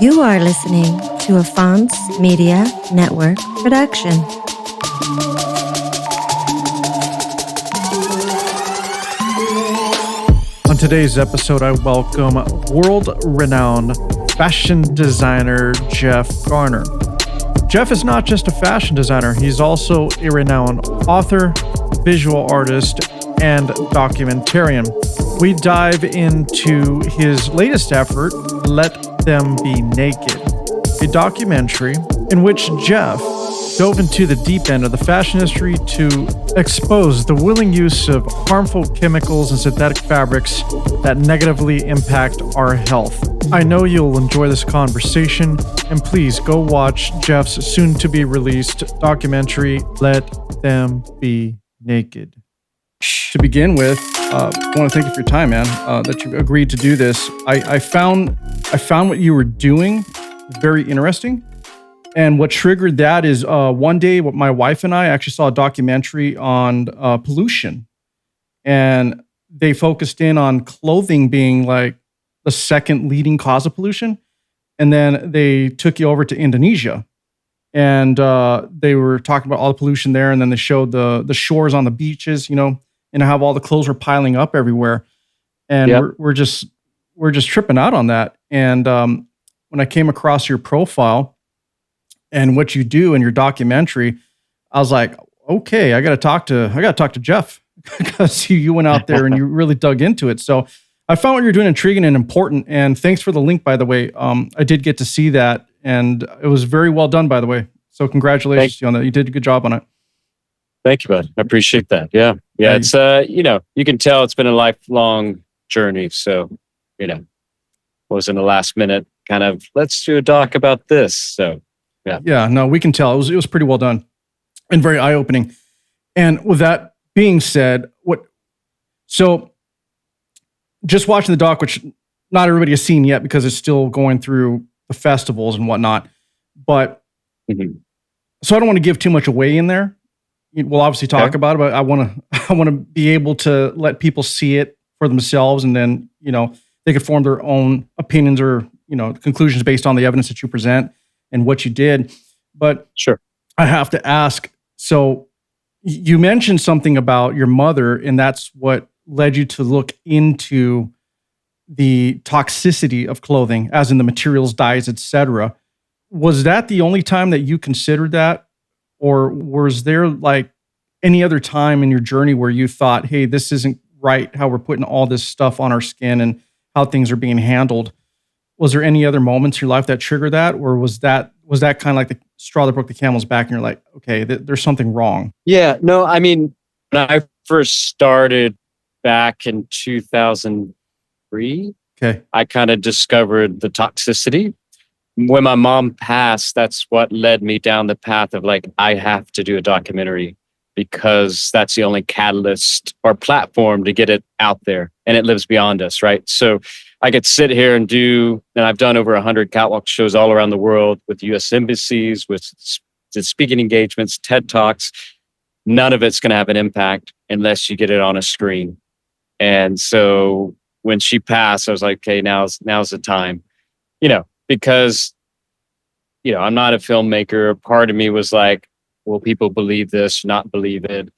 You are listening to a Fonts Media Network production. On today's episode, I welcome world-renowned fashion designer Jeff Garner. Jeff is not just a fashion designer, he's also a renowned author, visual artist, and documentarian. We dive into his latest effort, Let Them Be Naked, a documentary in which Jeff dove into the deep end of the fashion industry to expose the willing use of harmful chemicals and synthetic fabrics that negatively impact our health. I know you'll enjoy this conversation, and please go watch Jeff's soon-to-be-released documentary, Let Them Be Naked. To begin with, I want to thank you for your time, man, that you agreed to do this. I found what you were doing very interesting. And what triggered that is one day, my wife and I actually saw a documentary on pollution. And they focused in on clothing being like the second leading cause of pollution. And then they took you over to Indonesia. And they were talking about all the pollution there. And then they showed the shores on the beaches, you know, and how all the clothes were piling up everywhere. And Yep. we're just tripping out on that. And when I came across your profile and what you do in your documentary, I was like, okay, I got to talk to Jeff because you went out there and you really dug into it. So I found what you're doing intriguing and important. And thanks for the link, by the way. I did get to see that, and it was very well done, by the way. So congratulations to you on that. You did a good job on it. Thank you, bud. I appreciate that. Yeah. It's you can tell it's been a lifelong journey. So, wasn't a last minute kind of let's do a doc about this. So, yeah. Yeah. No, we can tell it was pretty well done and very eye opening. And with that being said, so just watching the doc, which not everybody has seen yet because it's still going through the festivals and whatnot, but so I don't want to give too much away in there. We'll obviously talk about it, but I want to be able to let people see it for themselves, and then they could form their own opinions or conclusions based on the evidence that you present and what you did. But sure, I have to ask. So you mentioned something about your mother, and that's what led you to look into the toxicity of clothing, as in the materials, dyes, etc. Was that the only time that you considered that? Or was there like any other time in your journey where you thought, hey, this isn't right, how we're putting all this stuff on our skin and how things are being handled? Was there any other moments in your life that triggered that? Or was that kind of like the straw that broke the camel's back and you're like, okay, there's something wrong? Yeah, no, I mean, when I first started back in 2003, I kind of discovered the toxicity. When my mom passed, that's what led me down the path of like, I have to do a documentary because that's the only catalyst or platform to get it out there, and it lives beyond us, right? So I could sit here and I've done over 100 catwalk shows all around the world with U.S. embassies, with speaking engagements, TED Talks. None of it's going to have an impact unless you get it on a screen. And so when she passed, I was like, okay, now's the time, because, I'm not a filmmaker. Part of me was like, will people believe this, not believe it?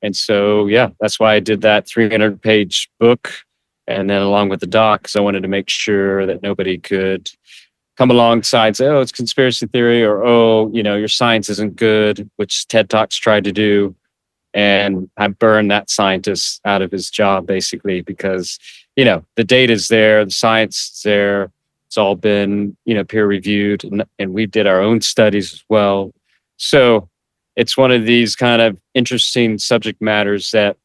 And so, yeah, that's why I did that 300-page book. And then along with the doc, because I wanted to make sure that nobody could come alongside and say, oh, it's conspiracy theory, or, oh, your science isn't good, which TED Talks tried to do. And I burned that scientist out of his job, basically, because, the data is there, the science is there. It's all been, peer reviewed, and we did our own studies as well. So it's one of these kind of interesting subject matters that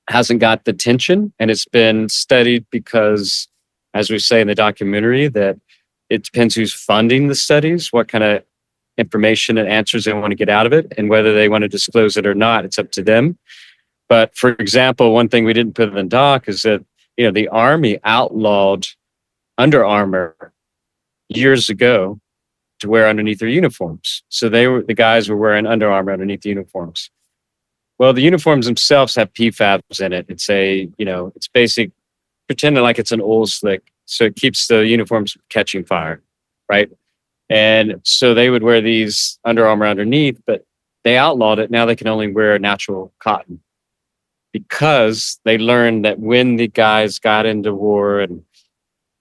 hasn't got the attention, and it's been studied because, as we say in the documentary, that it depends who's funding the studies, what kind of information and answers they want to get out of it, and whether they want to disclose it or not. It's up to them. But for example, one thing we didn't put in the doc is that, the Army outlawed Under Armour years ago to wear underneath their uniforms. So the guys were wearing Under Armour underneath the uniforms. Well, the uniforms themselves have PFAS in it. It's it's basic, pretending like it's an oil slick. So it keeps the uniforms catching fire, right? And so they would wear these Under Armour underneath, but they outlawed it. Now they can only wear natural cotton because they learned that when the guys got into war and,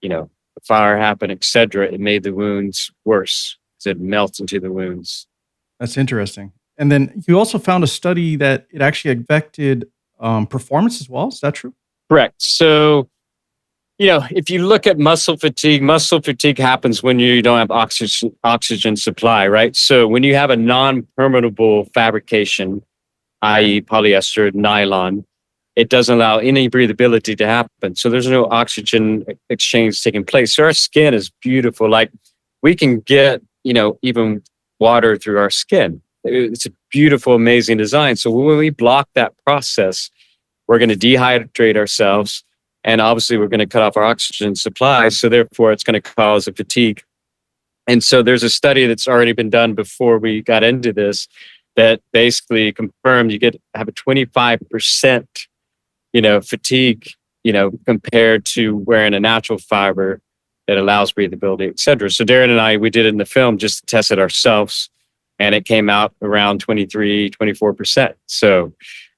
the fire happened, et cetera, it made the wounds worse because it melts into the wounds. That's interesting. And then you also found a study that it actually affected performance as well. Is that true? Correct. So, if you look at muscle fatigue happens when you don't have oxygen supply, right? So when you have a non-permeable fabrication, i.e. polyester, nylon, it doesn't allow any breathability to happen. So there's no oxygen exchange taking place. So our skin is beautiful. Like we can get, even water through our skin. It's a beautiful, amazing design. So when we block that process, we're going to dehydrate ourselves. And obviously we're going to cut off our oxygen supply. So therefore it's going to cause a fatigue. And so there's a study that's already been done before we got into this that basically confirmed you have a 25%, fatigue, compared to wearing a natural fiber that allows breathability, et cetera. So Darren and I, we did it in the film just to test it ourselves. And it came out around 23, 24%. So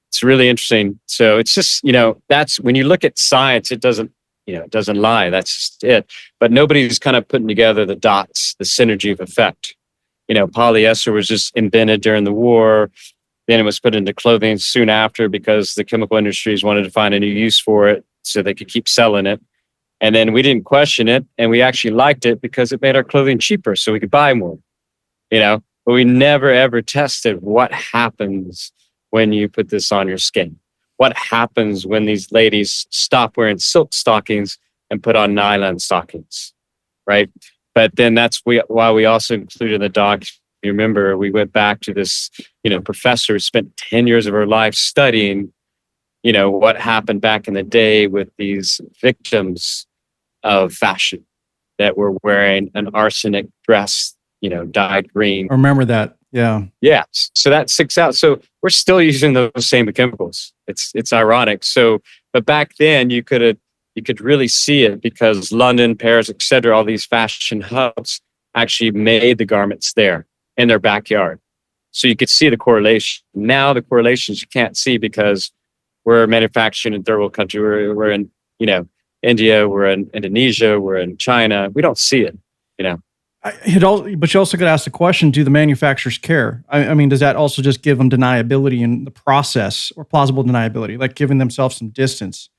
it's really interesting. So it's just, that's when you look at science, it doesn't lie. That's just it. But nobody's kind of putting together the dots, the synergy of effect. Polyester was just invented during the war. Then it was put into clothing soon after because the chemical industries wanted to find a new use for it so they could keep selling it. And then we didn't question it. And we actually liked it because it made our clothing cheaper so we could buy more, but we never, ever tested what happens when you put this on your skin. What happens when these ladies stop wearing silk stockings and put on nylon stockings, right? But then that's why we also included in the doc. You remember, we went back to this, professor who spent 10 years of her life studying, what happened back in the day with these victims of fashion that were wearing an arsenic dress, dyed green. I remember that. Yeah. Yeah. So that sticks out. So we're still using those same chemicals. It's ironic. So, but back then you could really see it because London, Paris, et cetera, all these fashion hubs actually made the garments there in their backyard. So you could see the correlation. Now the correlations you can't see because we're manufacturing in third world country. We're in, India, we're in Indonesia, we're in China. We don't see it, But you also got to ask the question, do the manufacturers care? I mean, does that also just give them deniability in the process or plausible deniability, like giving themselves some distance?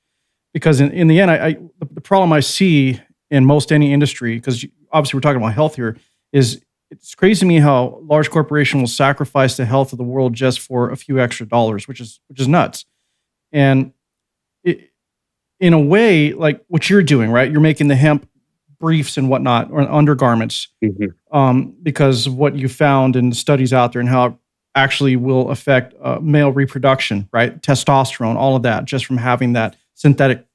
Because in the end, the problem I see in most any industry, because obviously we're talking about health here, is it's crazy to me how large corporation will sacrifice the health of the world just for a few extra dollars, which is nuts. And in a way, like what you're doing, right? You're making the hemp briefs and whatnot, or undergarments, because of what you found in studies out there and how it actually will affect male reproduction, right? Testosterone, all of that, just from having that synthetic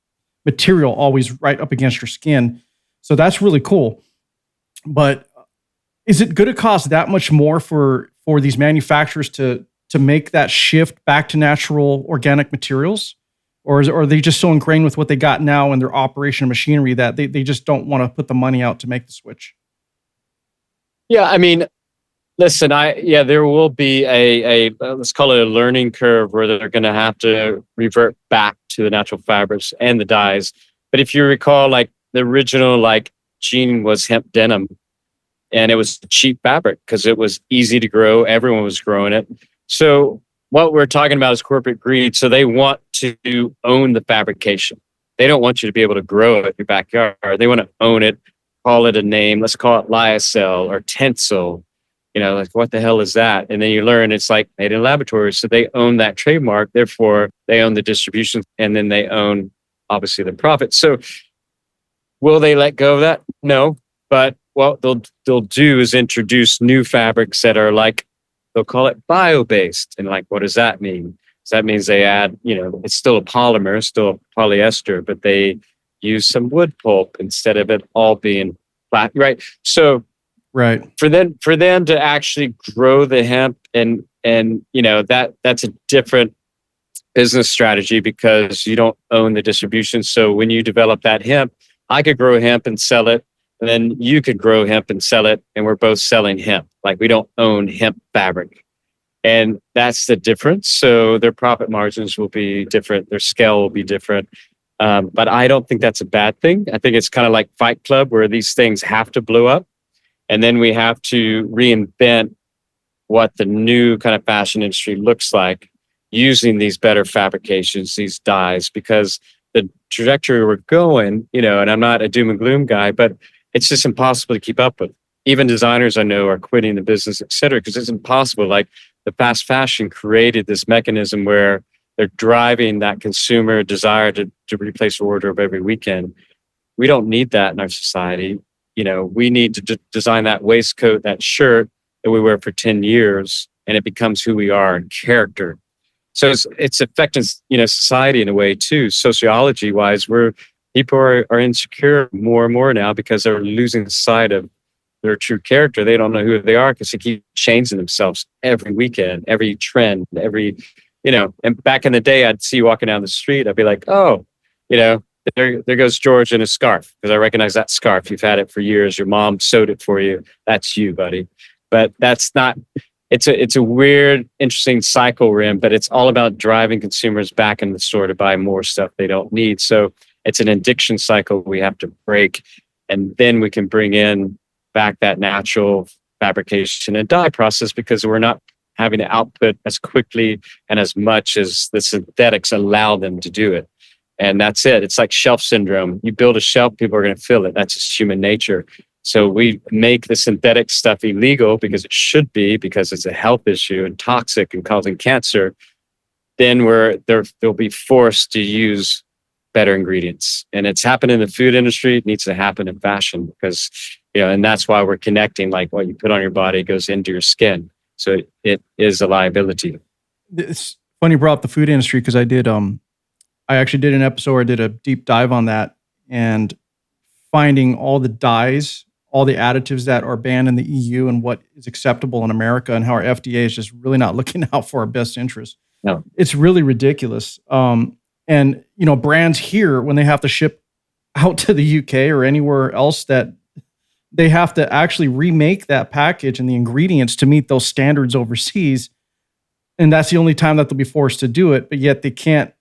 material always right up against your skin. So that's really cool. But is it going to cost that much more for these manufacturers to make that shift back to natural organic materials? Or are they just so ingrained with what they got now in their operation machinery that they just don't want to put the money out to make the switch? Yeah, I mean, listen, there will be a let's call it a learning curve where they're going to have to revert back to the natural fabrics and the dyes. But if you recall, like the original jean was hemp denim, and it was cheap fabric because it was easy to grow. Everyone was growing it. So what we're talking about is corporate greed. So they want to own the fabrication. They don't want you to be able to grow it in your backyard. They want to own it, call it a name. Let's call it lyocell or Tencel. What the hell is that? And then you learn it's like made in laboratories. So they own that trademark. Therefore, they own the distribution, and then they own, obviously, the profit. So will they let go of that? No. But what they'll do is introduce new fabrics that are they'll call it bio-based. And what does that mean? So that means they add, it's still a polymer, still a polyester, but they use some wood pulp instead of it all being flat, right? So right, for them to actually grow the hemp and that's a different business strategy because you don't own the distribution. So when you develop that hemp, I could grow hemp and sell it, and then you could grow hemp and sell it, and we're both selling hemp. Like, we don't own hemp fabric. And that's the difference. So their profit margins will be different. Their scale will be different. But I don't think that's a bad thing. I think it's kind of like Fight Club, where these things have to blow up. And then we have to reinvent what the new kind of fashion industry looks like using these better fabrications, these dyes, because the trajectory we're going, and I'm not a doom and gloom guy, but it's just impossible to keep up with. Even designers I know are quitting the business, et cetera, because it's impossible. Like, the fast fashion created this mechanism where they're driving that consumer desire to replace a wardrobe every weekend. We don't need that in our society. We need to design that waistcoat, that shirt that we wear for 10 years, and it becomes who we are in character. So it's affecting, society in a way too. Sociology wise, where people are insecure more and more now because they're losing sight of their true character. They don't know who they are because they keep changing themselves every weekend, every trend, and back in the day, I'd see you walking down the street. I'd be like, oh, there goes George in a scarf, because I recognize that scarf. You've had it for years. Your mom sewed it for you. That's you, buddy. But that's not, it's a weird, interesting cycle we're in, but it's all about driving consumers back in the store to buy more stuff they don't need. So it's an addiction cycle we have to break. And then we can bring in back that natural fabrication and dye process, because we're not having to output as quickly and as much as the synthetics allow them to do it. And that's it. It's like shelf syndrome. You build a shelf, people are going to fill it. That's just human nature. So we make the synthetic stuff illegal because it should be, because it's a health issue and toxic and causing cancer. Then they'll be forced to use better ingredients. And it's happened in the food industry. It needs to happen in fashion, because, and that's why we're connecting, like, what you put on your body goes into your skin. So it is a liability. It's funny you brought up the food industry, because I actually did an episode where I did a deep dive on that, and finding all the dyes, all the additives that are banned in the EU and what is acceptable in America, and how our FDA is just really not looking out for our best interest. No. It's really ridiculous. And, brands here, when they have to ship out to the UK or anywhere else, that they have to actually remake that package and the ingredients to meet those standards overseas. And that's the only time that they'll be forced to do it. But yet they can't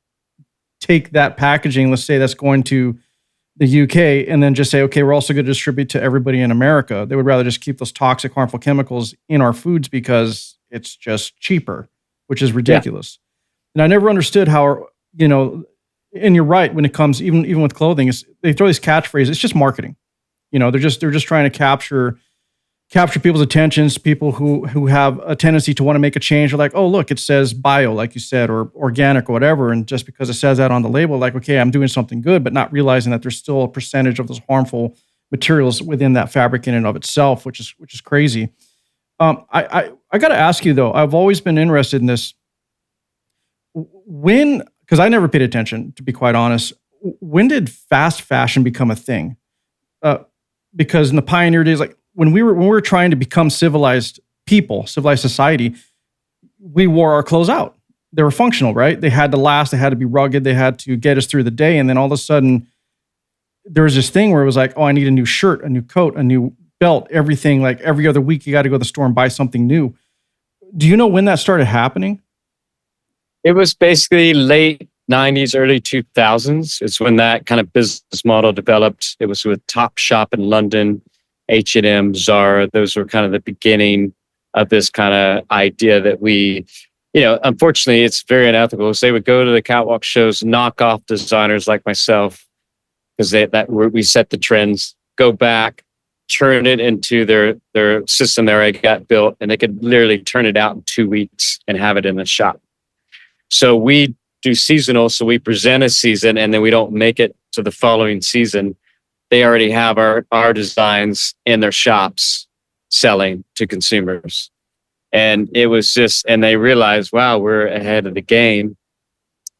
take that packaging, let's say that's going to the UK, and then just say, okay, we're also going to distribute to everybody in America. They would rather just keep those toxic, harmful chemicals in our foods because it's just cheaper, which is ridiculous. Yeah. And I never understood how, and you're right, when it comes, even with clothing, they throw these catchphrases. It's just marketing. They're just trying to capture people's attentions, people who have a tendency to want to make a change. They're like, oh, look, it says bio, like you said, or organic or whatever. And just because it says that on the label, like, okay, I'm doing something good, but not realizing that there's still a percentage of those harmful materials within that fabric in and of itself, which is crazy. I got to ask you though, I've always been interested in this. Because I never paid attention, to be quite honest, when did fast fashion become a thing? Because in the pioneer days, like when we were trying to become civilized people, civilized society, we wore our clothes out. They were functional, right? They had to last. They had to be rugged. They had to get us through the day. And then all of a sudden, there was this thing where it was like, oh, I need a new shirt, a new coat, a new belt, everything. Like every other week, you got to go to the store and buy something new. Do you know when that started happening? It was basically late 90s, early 2000s. It's when that kind of business model developed. It was with Topshop in London, H&M, Zara. Those were kind of the beginning of this kind of idea that we, unfortunately, it's very unethical. So they would go to the catwalk shows, knock off designers like myself, because we set the trends, go back, turn it into their system they already got built, and they could literally turn it out in 2 weeks and have it in the shop. So we do seasonal, so we present a season and then we don't make it to the following season. They already have our designs in their shops selling to consumers. And it was and they realized, wow, we're ahead of the game.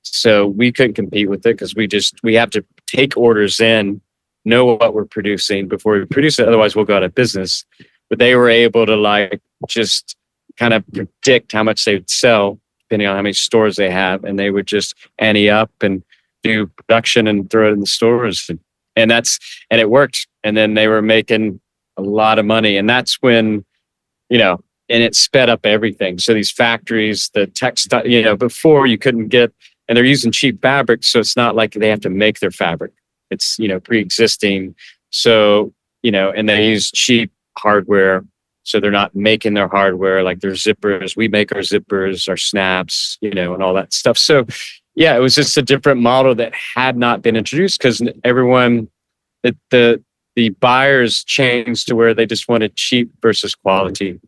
So we couldn't compete with it because we have to take orders in, know what we're producing before we produce it. Otherwise we'll go out of business. But they were able to just kind of predict how much they would sell, depending on how many stores they have. And they would just ante up and do production and throw it in the stores. And And it worked. And then they were making a lot of money. And that's when, and it sped up everything. So these factories, the textile, before you couldn't get, and they're using cheap fabric. So it's not like they have to make their fabric. It's, pre-existing. So, and they use cheap hardware. So they're not making their hardware like their zippers. We make our zippers, our snaps, and all that stuff. So yeah, it was just a different model that had not been introduced because everyone, the buyers changed to where they just wanted cheap versus quality.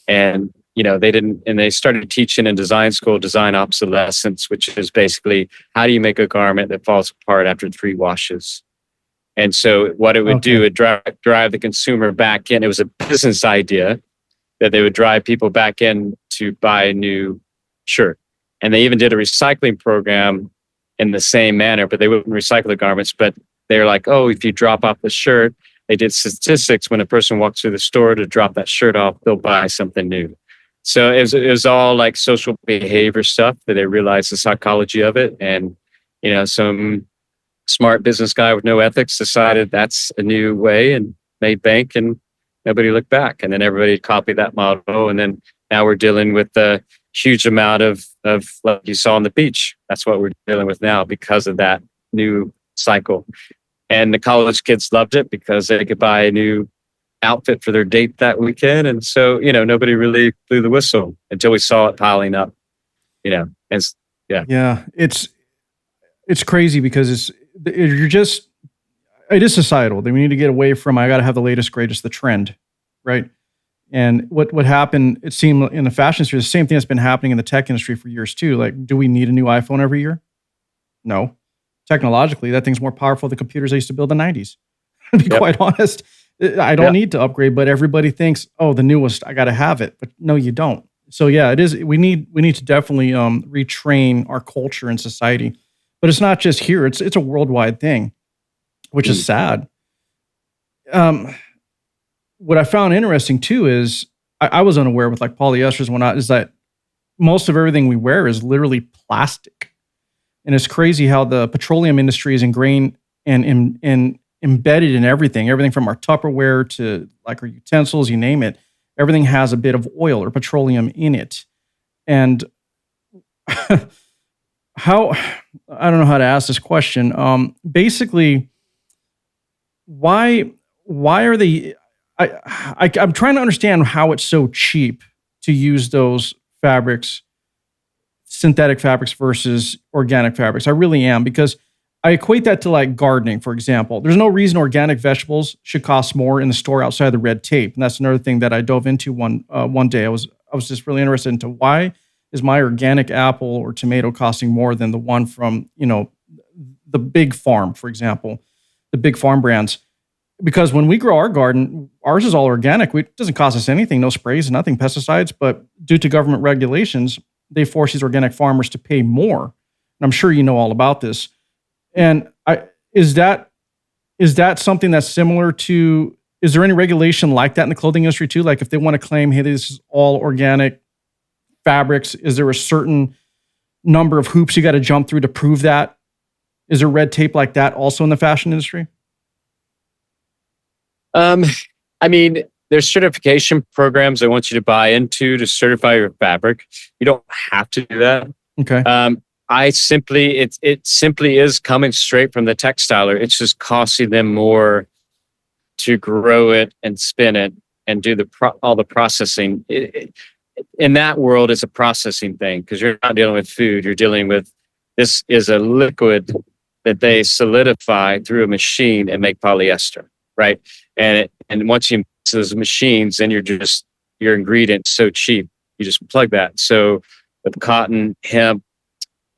And, they started teaching in design school, design obsolescence, which is basically how do you make a garment that falls apart after 3 washes? And so what it would do, it drive the consumer back in. It was a business idea that they would drive people back in to buy a new shirt. And they even did a recycling program in the same manner, but they wouldn't recycle the garments. But they were like, oh, if you drop off the shirt, they did statistics when a person walks through the store to drop that shirt off, they'll buy something new. So it was all like social behavior stuff that they realized the psychology of it. And, some smart business guy with no ethics decided that's a new way and made bank, and nobody looked back. And then everybody copied that model. And then now we're dealing with the huge amount of like you saw on the beach. That's what we're dealing with now because of that new cycle. And the college kids loved it because they could buy a new outfit for their date that weekend. And so, nobody really blew the whistle until we saw it piling up, Yeah, it's crazy because it is societal. We need to get away from, I got to have the latest, greatest, the trend, right? And what happened, it seemed in the fashion industry, the same thing that's been happening in the tech industry for years too. Like, do we need a new iPhone every year? No. Technologically, that thing's more powerful than computers I used to build in the 90s. To be quite honest, I don't need to upgrade, but everybody thinks, oh, the newest, I got to have it. But no, you don't. So yeah, it is. We need to definitely retrain our culture and society. But it's not just here. It's a worldwide thing, which is sad. What I found interesting too is I was unaware with like polyesters and whatnot is that most of everything we wear is literally plastic. And it's crazy how the petroleum industry is ingrained and embedded in everything from our Tupperware to like our utensils, you name it. Everything has a bit of oil or petroleum in it. And I don't know how to ask this question. Basically, why are they? I'm trying to understand how it's so cheap to use those fabrics, synthetic fabrics versus organic fabrics. I really am, because I equate that to like gardening, for example. There's no reason organic vegetables should cost more in the store outside of the red tape. And that's another thing that I dove into one day. I was just really interested into why is my organic apple or tomato costing more than the one from, the big farm, for example, the big farm brands. Because when we grow our garden, ours is all organic. It doesn't cost us anything, no sprays, nothing, pesticides. But due to government regulations, they force these organic farmers to pay more. And I'm sure you know all about this. And is that something that's similar to, is there any regulation like that in the clothing industry too? Like if they want to claim, hey, this is all organic fabrics, is there a certain number of hoops you got to jump through to prove that? Is there red tape like that also in the fashion industry? I mean, there's certification programs they want you to buy into to certify your fabric. You don't have to do that. Okay. It simply is coming straight from the textiler. It's just costing them more to grow it and spin it and do all the processing. In that world, it's a processing thing because you're not dealing with food. You're dealing with, this is a liquid that they solidify through a machine and make polyester, right? And once you mix those machines, then your ingredient's so cheap, you just plug that. So with cotton, hemp,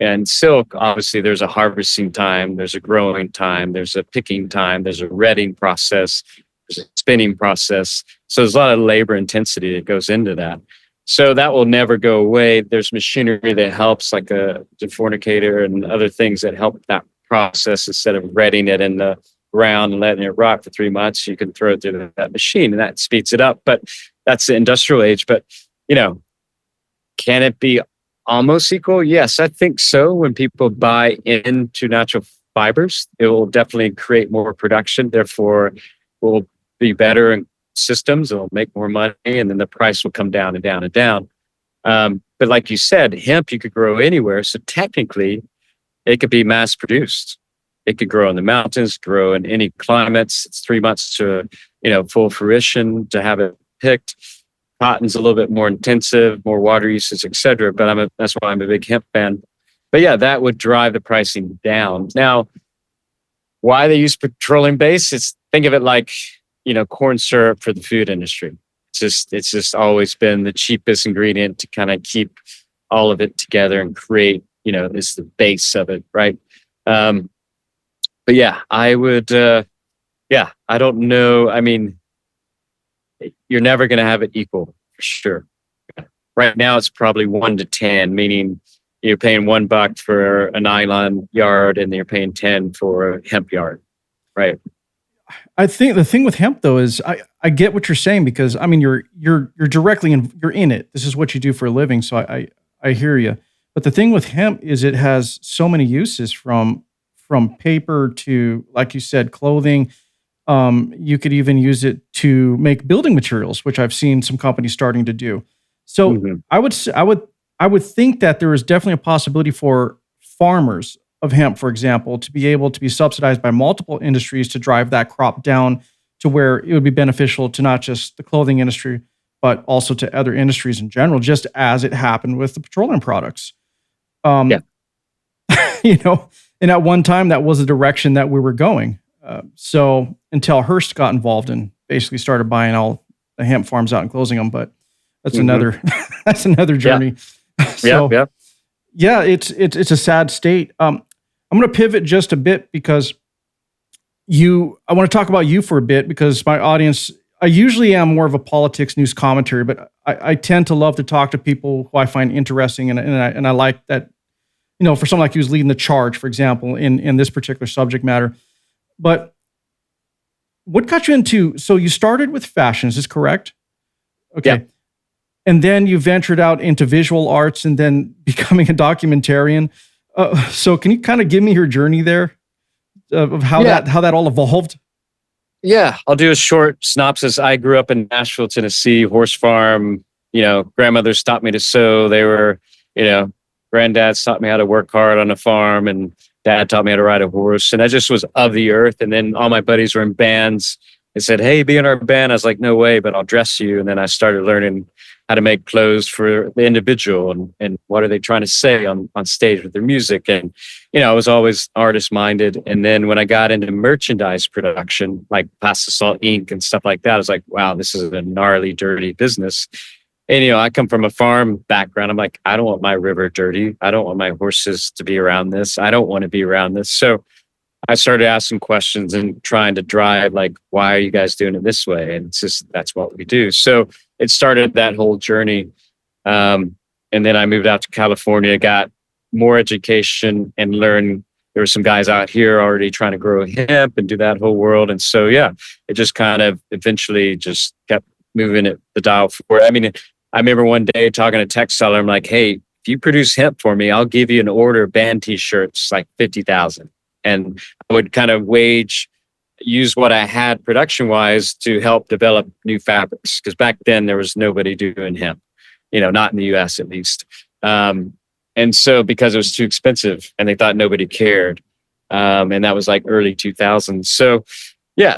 and silk, obviously there's a harvesting time, there's a growing time, there's a picking time, there's a retting process, there's a spinning process. So there's a lot of labor intensity that goes into that. So that will never go away. There's machinery that helps, like a defornicator and other things that help that process. Instead of retting it in the ground and letting it rot for 3 months, you can throw it through that machine and that speeds it up. But that's the industrial age. But, can it be almost equal? Yes, I think so. When people buy into natural fibers. It will definitely create more production. Therefore, will be better in systems. It'll make more money, and then the price will come down and down and down. But like you said, hemp you could grow anywhere. So technically, it could be mass produced. It could grow in the mountains, grow in any climates. It's 3 months to full fruition to have it picked. Cotton's a little bit more intensive, more water usage, etc. But that's why I'm a big hemp fan. But yeah, that would drive the pricing down. Now, why they use petroleum base? Think of it like corn syrup for the food industry. It's just always been the cheapest ingredient to kind of keep all of it together and create. It's the base of it, right? But yeah, I would. I don't know. I mean, you're never going to have it equal for sure. Right now, it's probably 1 to 10, meaning you're paying $1 for a nylon yard and you're paying 10 for a hemp yard, right? I think the thing with hemp though is I get what you're saying, because I mean you're directly you're in it. This is what you do for a living, so I hear you. But the thing with hemp is it has so many uses from paper to, like you said, clothing. You could even use it to make building materials, which I've seen some companies starting to do. So I would think that there is definitely a possibility for farmers of hemp, for example, to be able to be subsidized by multiple industries to drive that crop down to where it would be beneficial to not just the clothing industry, but also to other industries in general, just as it happened with the petroleum products. And at one time that was the direction that we were going. So until Hearst got involved and basically started buying all the hemp farms out and closing them, but that's another journey. It's a sad state. I'm going to pivot just a bit because I want to talk about you for a bit, because my audience, I usually am more of a politics news commentary, but I tend to love to talk to people who I find interesting. And I like that, for someone like you who's leading the charge, for example, in this particular subject matter. But what got you into, so you started with fashion, is this correct? Okay. Yeah. And then you ventured out into visual arts and then becoming a documentarian. So can you kind of give me your journey there of how that all evolved? Yeah, I'll do a short synopsis. I grew up in Nashville, Tennessee, horse farm. Grandmothers taught me to sew. They were, granddads taught me how to work hard on a farm, and dad taught me how to ride a horse. And I just was of the earth. And then all my buddies were in bands. They said, "Hey, be in our band." I was like, "No way, but I'll dress you." And then I started learning how to make clothes for the individual and what are they trying to say on stage with their music. And, I was always artist minded. And then when I got into merchandise production, like Pasta Salt Ink and stuff like that, I was like, wow, this is a gnarly, dirty business. And, I come from a farm background. I'm like, I don't want my river dirty. I don't want my horses to be around this. I don't want to be around this. So I started asking questions and trying to drive, like, why are you guys doing it this way? And it's just, that's what we do. So it started that whole journey. And then I moved out to California, got more education and learned. There were some guys out here already trying to grow hemp and do that whole world. And so, it just kind of eventually just kept moving the dial forward. I mean, I remember one day talking to a tech seller. I'm like, "Hey, if you produce hemp for me, I'll give you an order of band t-shirts, like 50,000. And I would kind of use what I had production wise to help develop new fabrics. Because back then there was nobody doing hemp, not in the US at least. And so because it was too expensive and they thought nobody cared. And that was like early 2000s. So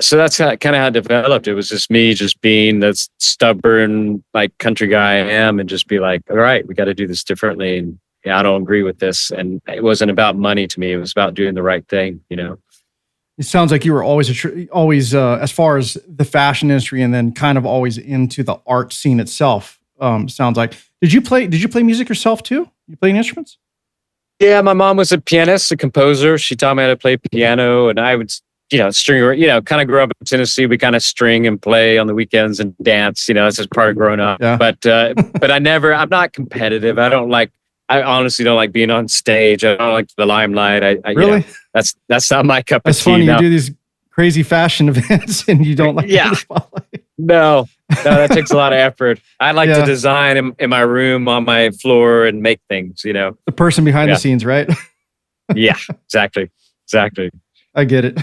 so that's kind of how it developed. It was just me just being the stubborn, like country guy I am, and just be like, all right, we got to do this differently. And I don't agree with this. And it wasn't about money to me. It was about doing the right thing, It sounds like you were always, as far as the fashion industry, and then kind of always into the art scene itself. Sounds like. Did you play music yourself too? You playing instruments? Yeah, my mom was a pianist, a composer. She taught me how to play piano, and I would, string. Kind of grew up in Tennessee. We kind of string and play on the weekends and dance. That's just part of growing up. Yeah. But I'm not competitive. I honestly don't like being on stage. I don't like the limelight. Really? That's not my cup of tea. That's funny. You do these crazy fashion events and you don't like the spotlight. No, that takes a lot of effort. I like to design in my room on my floor and make things, The person behind the scenes, right? Yeah, exactly. Exactly. I get it.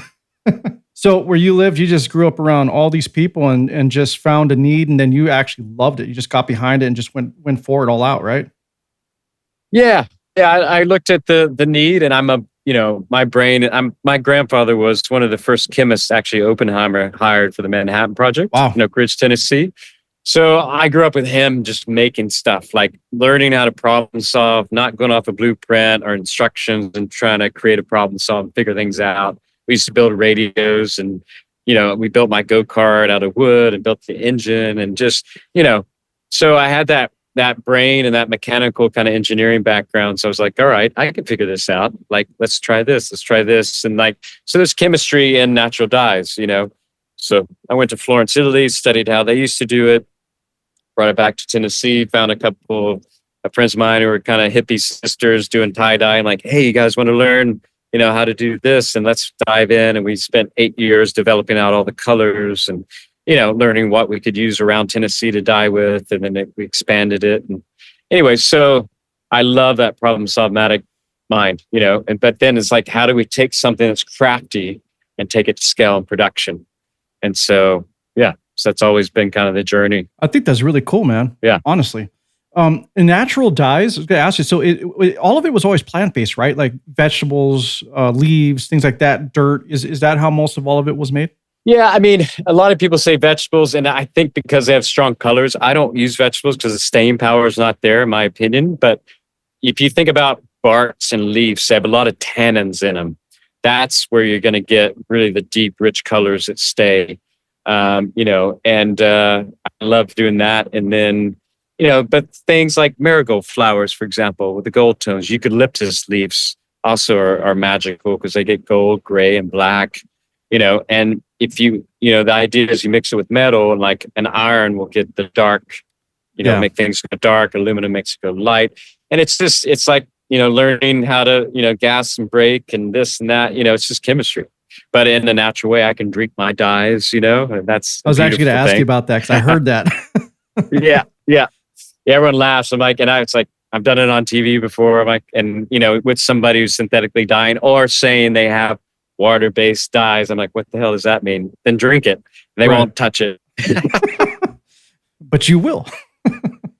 So where you lived, you just grew up around all these people and just found a need, and then you actually loved it. You just got behind it and just went for it all out, right? Yeah. Yeah. I looked at the need, and my grandfather was one of the first chemists actually Oppenheimer hired for the Manhattan Project Wow. in Oak Ridge, Tennessee. So I grew up with him just making stuff, like learning how to problem solve, not going off a blueprint or instructions and trying to create a problem solve and figure things out. We used to build radios, and, we built my go-kart out of wood and built the engine and just, so I had that brain and that mechanical kind of engineering background. So I was like, all right, I can figure this out. Like, let's try this. Let's try this. And so there's chemistry in natural dyes. So I went to Florence, Italy, studied how they used to do it, brought it back to Tennessee, found a couple of friends of mine who were kind of hippie sisters doing tie-dye, and like, hey, you guys want to learn, how to do this, and let's dive in. And we spent 8 years developing out all the colors and, learning what we could use around Tennessee to dye with. And then we expanded it. And anyway, so I love that problem solve-matic mind, but then it's like, how do we take something that's crafty and take it to scale and production? And so, yeah, so that's always been kind of the journey. I think that's really cool, man. Yeah. Honestly. In natural dyes, I was going to ask you, so all of it was always plant-based, right? Like vegetables, leaves, things like that, dirt. Is that how most of all of it was made? Yeah, I mean, a lot of people say vegetables, and I think because they have strong colors, I don't use vegetables because the staying power is not there, in my opinion. But if you think about barks and leaves, they have a lot of tannins in them. That's where you're going to get really the deep, rich colors that stay. I love doing that. And then, but things like marigold flowers, for example, with the gold tones, eucalyptus leaves also are magical because they get gold, gray, and black. And if the idea is you mix it with metal, and like an iron will get the dark, make things go dark. Aluminum makes it go light. And it's like, learning how to, gas and brake and this and that, it's just chemistry. But in a natural way, I can drink my dyes, and that's. I was actually going to ask you about that because I heard that. Yeah. Everyone laughs. I'm like, it's like, I've done it on TV before. I'm like, and, with somebody who's synthetically dyeing or saying they have water-based dyes. I'm like, what the hell does that mean? Then drink it. They won't touch it. But you will.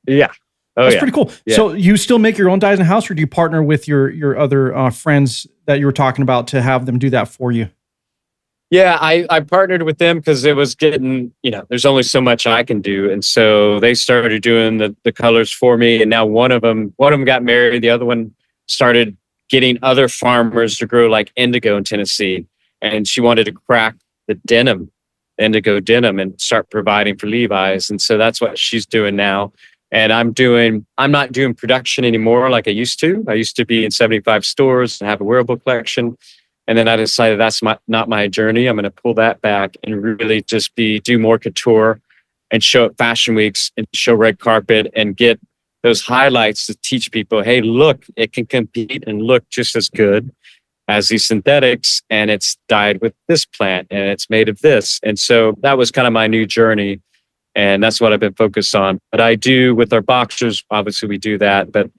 Yeah. That's pretty cool. Yeah. So you still make your own dyes in the house, or do you partner with your other friends that you were talking about to have them do that for you? Yeah, I partnered with them because it was getting, there's only so much I can do. And so they started doing the colors for me. And now one of them got married. The other one started getting other farmers to grow like indigo in Tennessee. And she wanted to crack the indigo denim and start providing for Levi's. And so that's what she's doing now. And I'm not doing production anymore like I used to. I used to be in 75 stores and have a wearable collection. And then I decided that's not my journey. I'm going to pull that back and really just do more couture and show at fashion weeks and show red carpet and get those highlights to teach people, hey, look, it can compete and look just as good as these synthetics. And it's dyed with this plant and it's made of this. And so that was kind of my new journey. And that's what I've been focused on. But I do with our boxers, obviously we do that. But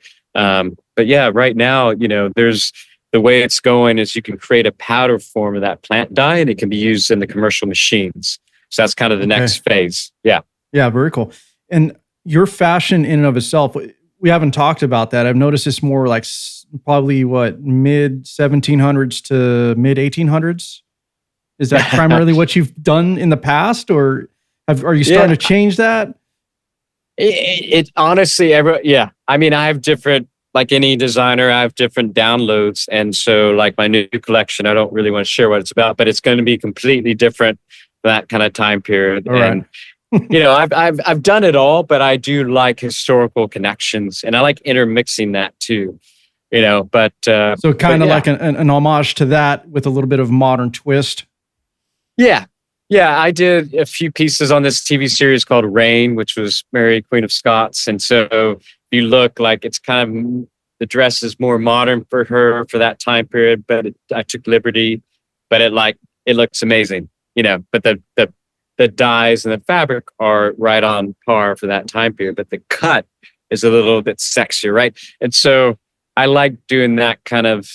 yeah, right now, there's the way it's going is you can create a powder form of that plant dye and it can be used in the commercial machines. So that's kind of the next phase. Yeah. Yeah, very cool. And your fashion in and of itself, we haven't talked about that. I've noticed it's more like probably mid 1700s to mid 1800s. Is that primarily what you've done in the past, or are you starting to change that? It honestly, I mean, I have different, like any designer, I have different downloads. And so like my new collection, I don't really want to share what it's about, but it's going to be completely different for that kind of time period. All and, I've done it all, but I do like historical connections and I like intermixing that too, but. So kind of like an homage to that with a little bit of modern twist. Yeah. Yeah, I did a few pieces on this TV series called Reign, which was Mary, Queen of Scots. And so if you look like it's kind of, the dress is more modern for her for that time period, but I took liberty, but it looks amazing, but the dyes and the fabric are right on par for that time period, but the cut is a little bit sexier, right? And so I like doing that kind of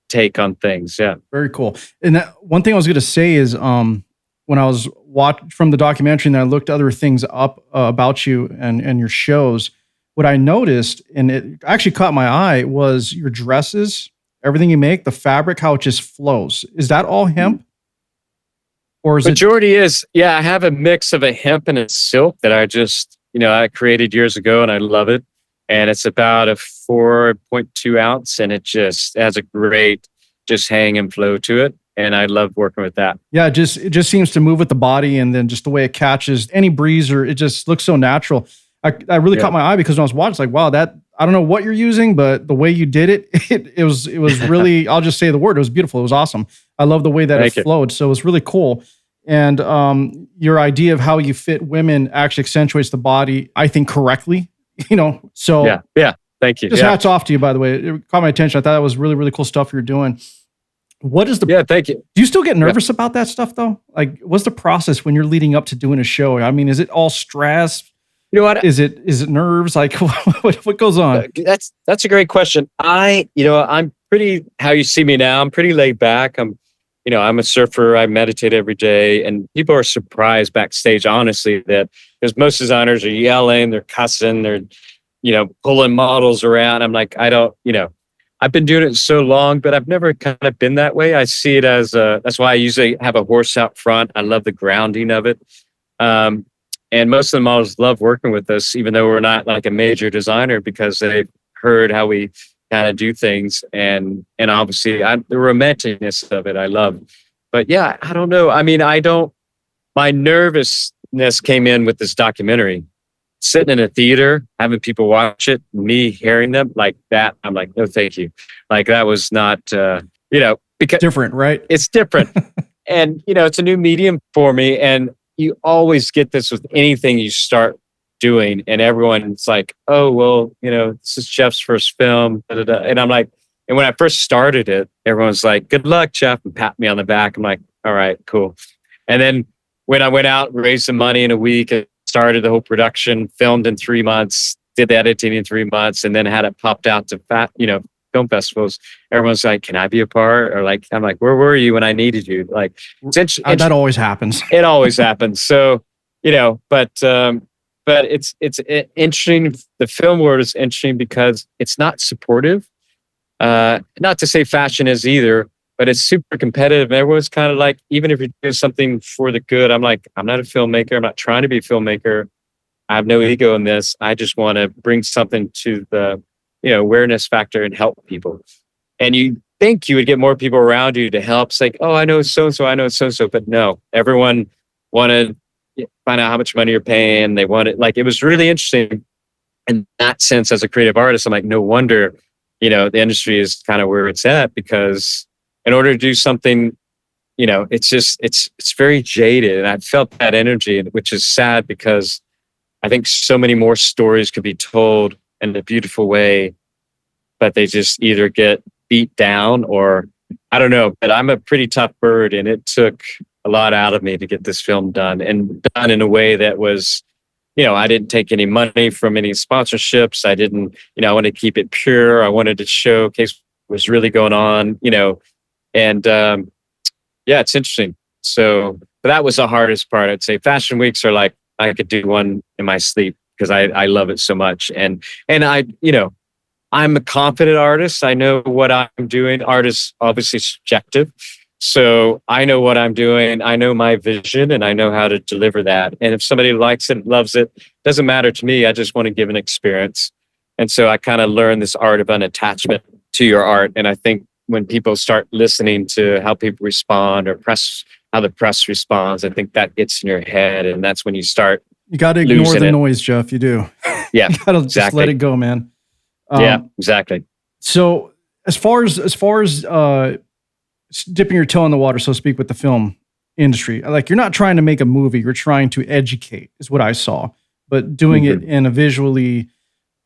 take on things. Yeah. Very cool. And one thing I was going to say is, when I was watched from the documentary and I looked other things up about you and your shows, what I noticed, and it actually caught my eye, was your dresses, everything you make, the fabric, how it just flows. Is that all hemp? Or is Majority is, yeah, I have a mix of a hemp and a silk that I created years ago, and I love it. And it's about a 4.2 ounce, and it just has a great just hang and flow to it. And I love working with that. Yeah, it just seems to move with the body, and then just the way it catches any breeze, or it just looks so natural. I really caught my eye because when I was watching, it's like, wow, that, I don't know what you're using, but the way you did it, it was really, I'll just say the word, it was beautiful. It was awesome. I love the way that it flowed. So it was really cool. And your idea of how you fit women actually accentuates the body, I think, correctly. So yeah. Thank you. Just hats off to you, by the way. It caught my attention. I thought that was really, really cool stuff you're doing. What is thank you. Do you still get nervous about that stuff though? Like, what's the process when you're leading up to doing a show? I mean, is it all stress? You know what? Is it nerves? Like, what goes on? That's a great question. I'm pretty, how you see me now, I'm pretty laid back. I'm a surfer. I meditate every day, and people are surprised backstage, honestly, that because most designers are yelling, they're cussing, they're, pulling models around. I'm like, I've been doing it so long, but I've never kind of been that way. I see it as that's why I usually have a horse out front. I love the grounding of it. And most of the models love working with us, even though we're not like a major designer, because they've heard how we kind of do things. And obviously the romanticness of it, I love. But yeah, I don't know. I mean, my nervousness came in with this documentary. Sitting in a theater, having people watch it, me hearing them like that, I'm like, no, thank you. Like, that was not, because different, right? It's different. And, it's a new medium for me. And you always get this with anything you start doing. And everyone's like, oh, well, this is Jeff's first film. Da, da, da. And I'm like, and when I first started it, everyone's like, good luck, Jeff, and pat me on the back. I'm like, all right, cool. And then when I went out, raised some money in a week, started the whole production, filmed in 3 months, did the editing in 3 months, and then had it popped out to film festivals. Everyone's like, can I be a part? Or like, I'm like, where were you when I needed you? Like, that always happens. It always happens. So, but it's interesting. The film world is interesting because it's not supportive. Not to say fashion is either, but it's super competitive. Everyone's kind of like, even if you do something for the good, I'm like, I'm not a filmmaker. I'm not trying to be a filmmaker. I have no ego in this. I just want to bring something to the, awareness factor and help people. And you think you would get more people around you to help. It's like, oh, I know so-and-so, I know so-and-so. But no, everyone wanted to find out how much money you're paying. They wanted, like, it was really interesting in that sense. As a creative artist, I'm like, no wonder, the industry is kind of where it's at, because in order to do something, it's very jaded. And I felt that energy, which is sad, because I think so many more stories could be told in a beautiful way, but they just either get beat down or I don't know. But I'm a pretty tough bird, and it took a lot out of me to get this film done, and done in a way that was, I didn't take any money from any sponsorships. I didn't, I wanted to keep it pure. I wanted to showcase what was really going on, and it's interesting. So, but that was the hardest part. I'd say fashion weeks are like, I could do one in my sleep because I love it so much. And I, I'm a confident artist. I know what I'm doing. Art is obviously subjective. So I know what I'm doing. I know my vision, and I know how to deliver that. And if somebody likes it, loves it, doesn't matter to me. I just want to give an experience. And so I kind of learned this art of unattachment to your art. And I think when people start listening to how people respond, or how the press responds, I think that gets in your head. And that's when you start. You got to ignore the noise, Jeff. You do. Yeah. You got to just let it go, man. Yeah, exactly. So as far as dipping your toe in the water, so to speak, with the film industry, like, you're not trying to make a movie, you're trying to educate, is what I saw, but doing it in a visually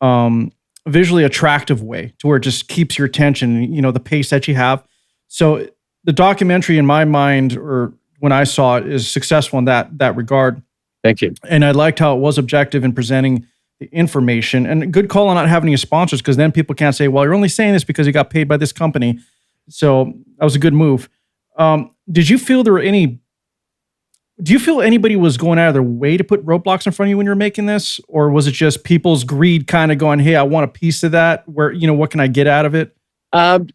attractive way, to where it just keeps your attention, the pace that you have. So the documentary, in my mind, or when I saw it, is successful in that regard. Thank you. And I liked how it was objective in presenting the information, and a good call on not having any sponsors, because then people can't say, well, you're only saying this because you got paid by this company. So that was a good move. Did you feel there were any? Do you feel anybody was going out of their way to put roadblocks in front of you when you were making this, or was it just people's greed kind of going, "Hey, I want a piece of that. Where what can I get out of it?"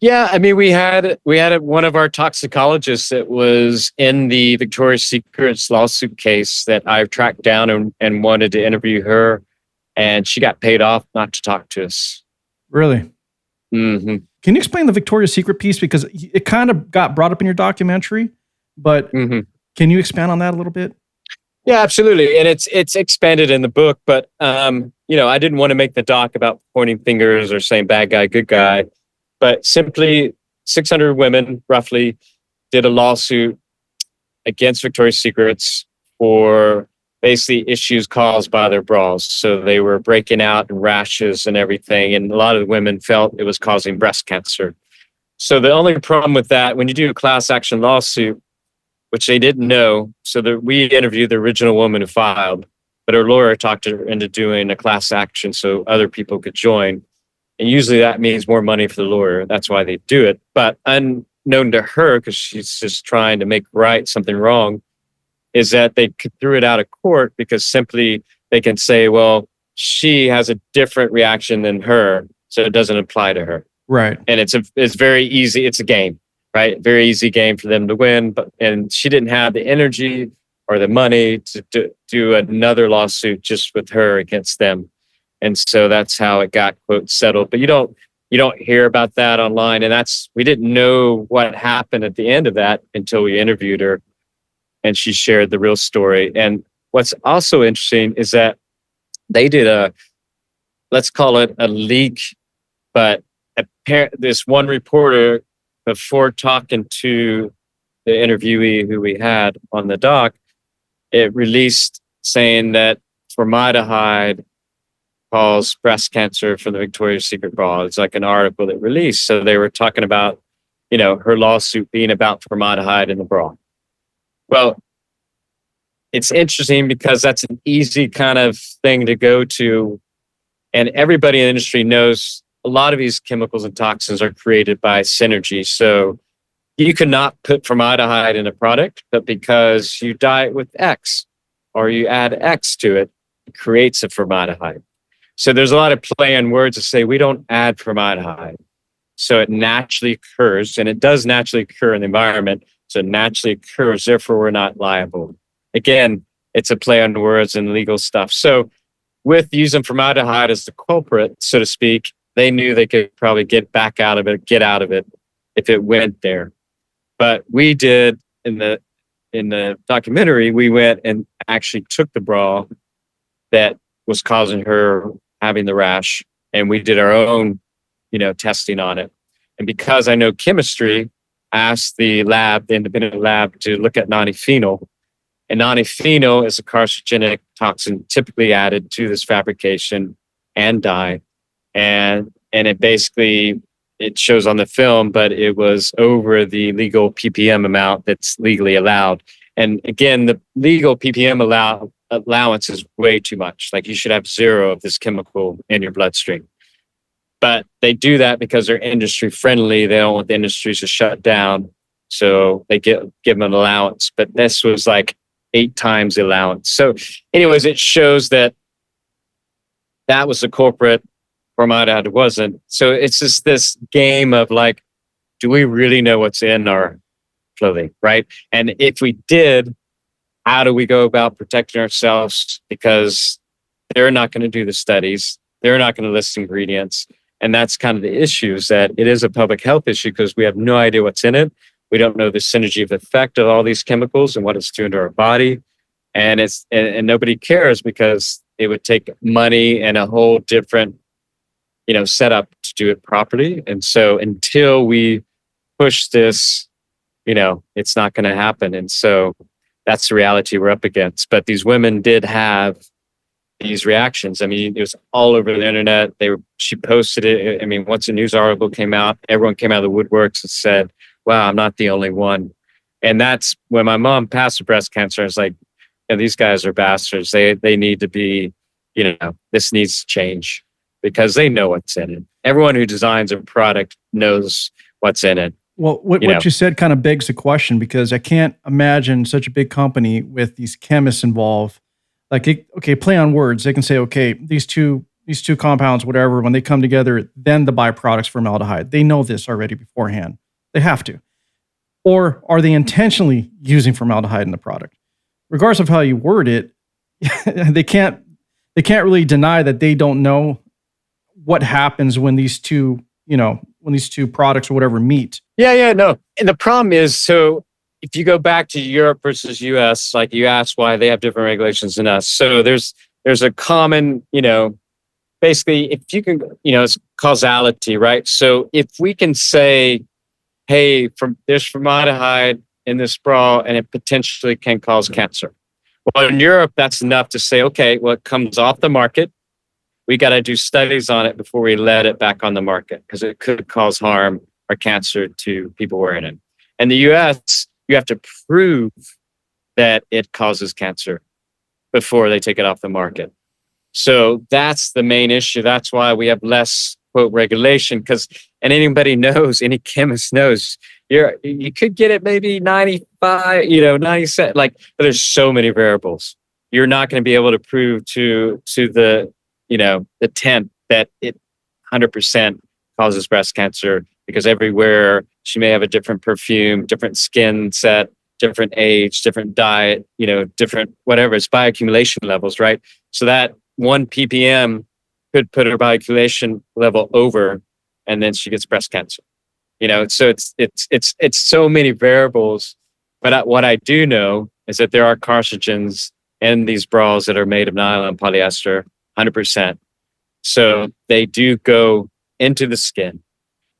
Yeah, I mean, we had one of our toxicologists that was in the Victoria's Secret's lawsuit case that I've tracked down and wanted to interview her, and she got paid off not to talk to us. Really? Hmm. Can you explain the Victoria's Secret piece, because it kind of got brought up in your documentary, but can you expand on that a little bit? Yeah, absolutely, and it's expanded in the book, but I didn't want to make the doc about pointing fingers or saying bad guy, good guy. But simply 600 women roughly did a lawsuit against Victoria's Secrets for basically issues caused by their bras. So they were breaking out in rashes and everything. And a lot of the women felt it was causing breast cancer. So the only problem with that, when you do a class action lawsuit, which they didn't know, so that we interviewed the original woman who filed, but her lawyer talked her into doing a class action so other people could join. And usually that means more money for the lawyer. That's why they do it. But unknown to her, because she's just trying to make right something wrong, is that they threw it out of court because simply they can say, well, she has a different reaction than her, so it doesn't apply to her. Right. And it's very easy. It's a game, right? Very easy game for them to win. And she didn't have the energy or the money to do another lawsuit just with her against them. And so that's how it got, quote, settled. But you don't hear about that online. And we didn't know what happened at the end of that until we interviewed her and she shared the real story. And what's also interesting is that they did let's call it a leak, but this one reporter, before talking to the interviewee who we had on the doc, it released saying that formaldehyde cause breast cancer from the Victoria's Secret bra. It's like an article that released. So they were talking about, her lawsuit being about formaldehyde in the bra. Well, it's interesting because that's an easy kind of thing to go to. And everybody in the industry knows a lot of these chemicals and toxins are created by synergy. So you cannot put formaldehyde in a product, but because you dye it with X or you add X to it, it creates a formaldehyde. So there's a lot of play on words to say we don't add formaldehyde. So it naturally occurs, and it does naturally occur in the environment. So it naturally occurs, therefore we're not liable. Again, it's a play on words and legal stuff. So with using formaldehyde as the culprit, so to speak, they knew they could probably get out of it if it went there. But we did in the documentary, we went and actually took the bra that was causing her having the rash, and we did our own, testing on it. And because I know chemistry, I asked the independent lab, to look at nonylphenol. And nonylphenol is a carcinogenic toxin typically added to this fabrication and dye. And it shows on the film, but it was over the legal ppm amount that's legally allowed. And again, the legal ppm allowance is way too much. Like you should have 0 of this chemical in your bloodstream. But they do that because they're industry friendly. They don't want the industries to shut down. So they give them an allowance. But this was like 8 times the allowance. So anyways, it shows that was the culprit. Formaldehyde wasn't. So it's just this game of like, do we really know what's in our clothing, right? And if we did, how do we go about protecting ourselves? Because they're not going to do the studies. They're not going to list ingredients. And that's kind of the issue, is that it is a public health issue because we have no idea what's in it. We don't know the synergy of effect of all these chemicals and what it's doing to our body. And and nobody cares because it would take money and a whole different, setup to do it properly. And so until we push this, it's not going to happen. And so that's the reality we're up against. But these women did have these reactions. I mean, it was all over the internet. She posted it. I mean, once a news article came out, everyone came out of the woodworks and said, wow, I'm not the only one. And that's when my mom passed with breast cancer. I was like, these guys are bastards. They need to be, this needs to change because they know what's in it. Everyone who designs a product knows what's in it. Well, what you said kind of begs the question, because I can't imagine such a big company with these chemists involved. Okay, play on words. They can say, okay, these two compounds, whatever, when they come together, then the byproducts formaldehyde. They know this already beforehand. They have to. Or are they intentionally using formaldehyde in the product? Regardless of how you word it, they can't really deny that they don't know what happens when these two products or whatever meet. Yeah, no. And the problem is, so if you go back to Europe versus US, like you asked why they have different regulations than us. So there's a common, basically, if you can, it's causality, right? So if we can say, hey, there's formaldehyde in this bra and it potentially can cause cancer. Well, in Europe, that's enough to say, okay, well, it comes off the market. We got to do studies on it before we let it back on the market, because it could cause harm or cancer to people wearing it. In the US, you have to prove that it causes cancer before they take it off the market. So that's the main issue. That's why we have less, quote, regulation, and anybody knows, any chemist knows, you could get it maybe 95, 97, but there's so many variables. You're not going to be able to prove to the, the 10th that it 100% causes breast cancer, because everywhere she may have a different perfume, different skin set, different age, different diet, different whatever. It's bioaccumulation levels, right? So that 1 ppm could put her bioaccumulation level over, and then she gets breast cancer. So it's so many variables. But what I do know is that there are carcinogens in these bras that are made of nylon polyester, 100%. So they do go into the skin,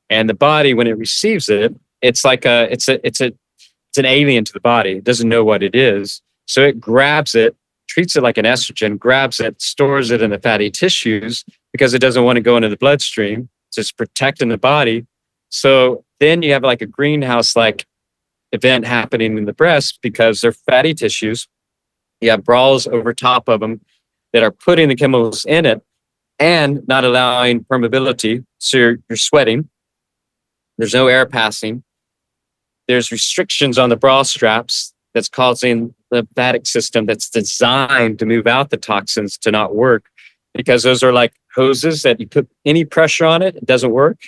and the body, when it receives it, it's like it's an alien to the body. It doesn't know what it is, so it grabs it, treats it like an estrogen, grabs it, stores it in the fatty tissues because it doesn't want to go into the bloodstream. So it's protecting the body. So then you have like a greenhouse-like event happening in the breast because they're fatty tissues. You have bras over top of them that are putting the chemicals in it and not allowing permeability. So you're sweating. There's no air passing. There's restrictions on the bra straps that's causing the lymphatic system that's designed to move out the toxins to not work, because those are like hoses that you put any pressure on it, it doesn't work.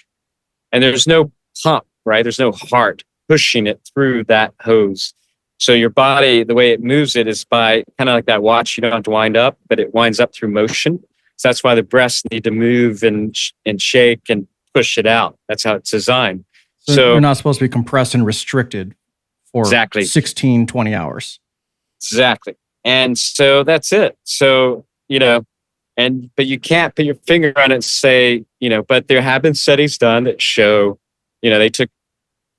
And there's no pump, right? There's no heart pushing it through that hose. So your body, the way it moves it is by kind of like that watch. You don't have to wind up, but it winds up through motion. So that's why the breasts need to move and shake and push it out. That's how it's designed. So you're not supposed to be compressed and restricted for exactly 16, 20 hours. Exactly. And so that's it. So, but you can't put your finger on it and say, but there have been studies done that show, they took